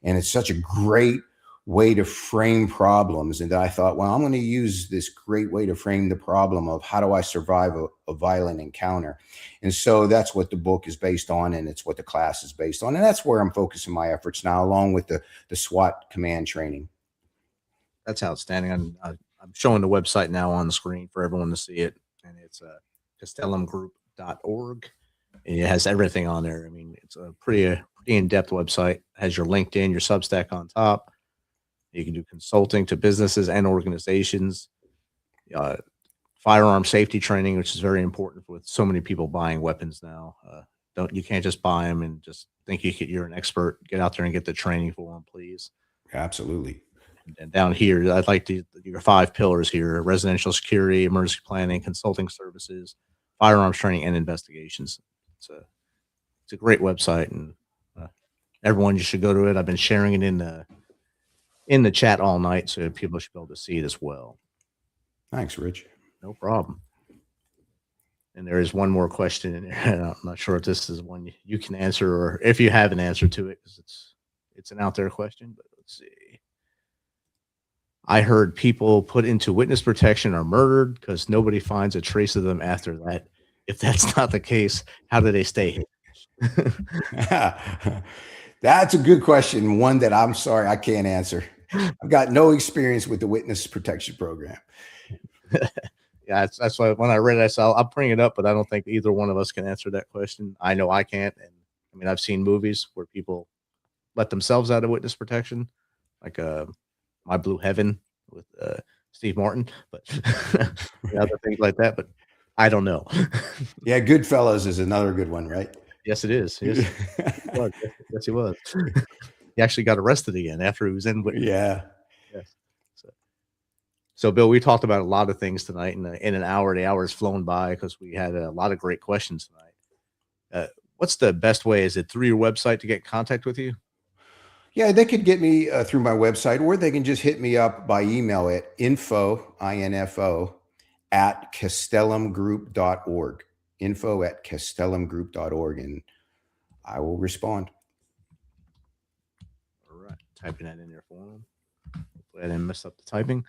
And it's such a great way to frame problems. And I thought, well, I'm going to use this great way to frame the problem of how do I survive a violent encounter. And so that's what the book is based on, and it's what the class is based on. And that's where I'm focusing my efforts now, along with the SWAT command training. That's outstanding. I'm showing the website now on the screen for everyone to see it. And it's castellumgroup.org. And it has everything on there. I mean, it's a pretty in-depth website. It has your LinkedIn, your Substack on top. You can do consulting to businesses and organizations, firearm safety training, which is very important with so many people buying weapons now. You can't just buy them and just think you're an expert. Get out there and get the training for them, please. Absolutely. And down here, I'd like your 5 pillars here: residential security, emergency planning, consulting services, firearms training, and investigations. It's a great website, and everyone, you should go to it. I've been sharing it in the chat all night, so people should be able to see it as well. Thanks, Rich. No problem. And there is one more question in there. I'm not sure if this is one you can answer, or if you have an answer to it, because it's an out there question. But let's see. I heard people put into witness protection are murdered because nobody finds a trace of them after that. If that's not the case, how do they stay hidden? That's a good question. One that I'm sorry I can't answer. I've got no experience with the witness protection program. Yeah, that's why when I read it, I said I'll bring it up, but I don't think either one of us can answer that question. I know I can't, and I mean I've seen movies where people let themselves out of witness protection, like My Blue Heaven with Steve Martin, but other things like that. But I don't know. Yeah, Goodfellas is another good one, right? Yes, it is. Yes, he was. Yes, he was. He actually got arrested again after he was in witness. Yeah. Yes. So, Bill, we talked about a lot of things tonight, and in an hour, the hour has flown by because we had a lot of great questions tonight. What's the best way? Is it through your website to get in contact with you? Yeah, they could get me through my website, or they can just hit me up by email at info at castellumgroup.org. Info at castellumgroup.org, and I will respond. All right. Typing that in there for them. Hopefully I didn't mess up the typing.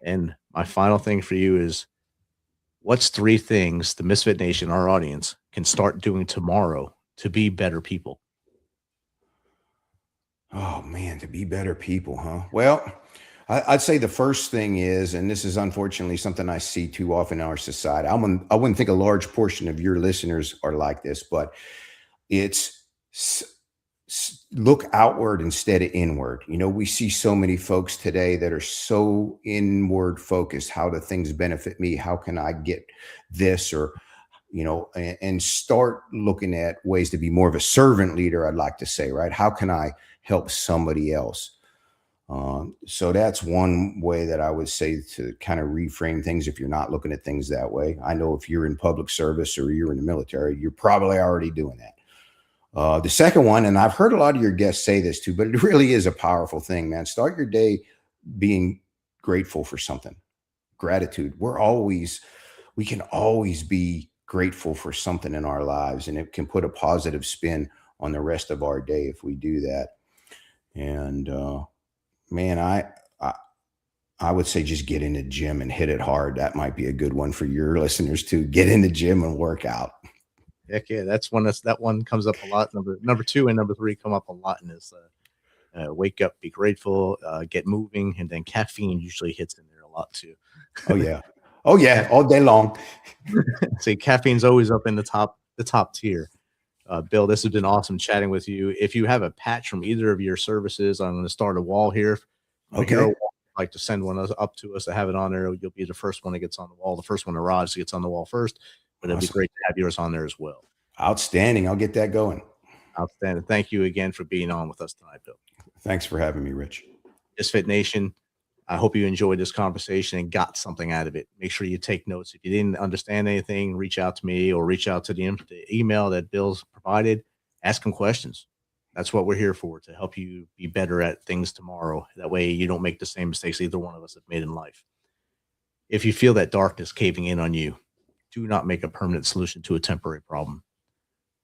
And my final thing for you is, what's 3 things the Misfit Nation, our audience, can start doing tomorrow to be better people? Oh, man, to be better people, huh? Well, I'd say the first thing is, and this is unfortunately something I see too often in our society. I wouldn't think a large portion of your listeners are like this, but it's look outward instead of inward. You know, we see so many folks today that are so inward focused. How do things benefit me? How can I get this? Or, you know, and start looking at ways to be more of a servant leader, I'd like to say, right? How can I help somebody else? So that's one way that I would say to kind of reframe things if you're not looking at things that way. I know if you're in public service or you're in the military, you're probably already doing that. The second one, and I've heard a lot of your guests say this too, but it really is a powerful thing, man. Start your day being grateful for something. Gratitude. We can always be grateful for something in our lives, and it can put a positive spin on the rest of our day if we do that. And man, I would say just get in the gym and hit it hard. That might be a good one for your listeners too. Get in the gym and work out. Heck yeah, that one comes up a lot. Number 2 and number 3 come up a lot in this. Wake up, be grateful, get moving, and then caffeine usually hits in there a lot too. Oh yeah, all day long. See, caffeine's always up in the top tier. Bill, this has been awesome chatting with you. If you have a patch from either of your services, I'm going to start a wall here. Okay. I'd like to send one up to us to have it on there. You'll be the first one that gets on the wall. The first one arrives gets on the wall first. But it'd be great to have yours on there as well. Outstanding. I'll get that going. Outstanding. Thank you again for being on with us tonight, Bill. Thanks for having me, Rich. Misfit Nation, I hope you enjoyed this conversation and got something out of it. Make sure you take notes. If you didn't understand anything, reach out to me or reach out to the email that Bill's provided. Ask him questions. That's what we're here for, to help you be better at things tomorrow. That way you don't make the same mistakes either one of us have made in life. If you feel that darkness caving in on you, do not make a permanent solution to a temporary problem.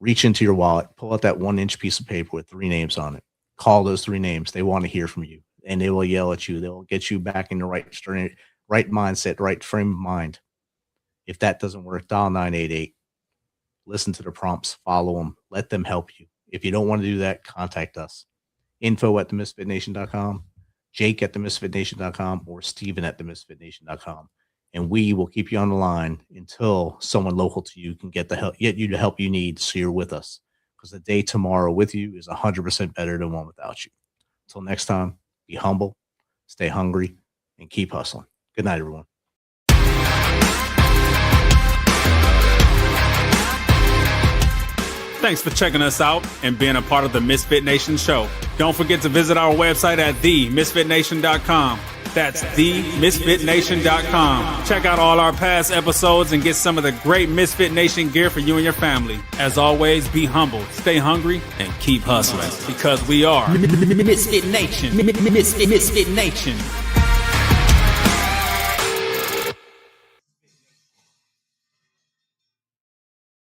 Reach into your wallet, pull out that 1-inch piece of paper with 3 names on it. Call those 3 names. They want to hear from you, and they will yell at you. They'll get you back in the right mindset, right frame of mind. If that doesn't work, dial 988. Listen to the prompts, follow them, let them help you. If you don't want to do that, contact us. info@themisfitnation.com, jake@themisfitnation.com, or steven@themisfitnation.com. And we will keep you on the line until someone local to you can get you the help you need, so you're with us. Because the day tomorrow with you is 100% better than one without you. Until next time, be humble, stay hungry, and keep hustling. Good night, everyone. Thanks for checking us out and being a part of the Misfit Nation Show. Don't forget to visit our website at themisfitnation.com. That's themisfitnation.com. Check out all our past episodes and get some of the great Misfit Nation gear for you and your family. As always, be humble, stay hungry, and keep hustling, because we are Misfit Nation. Misfit Nation.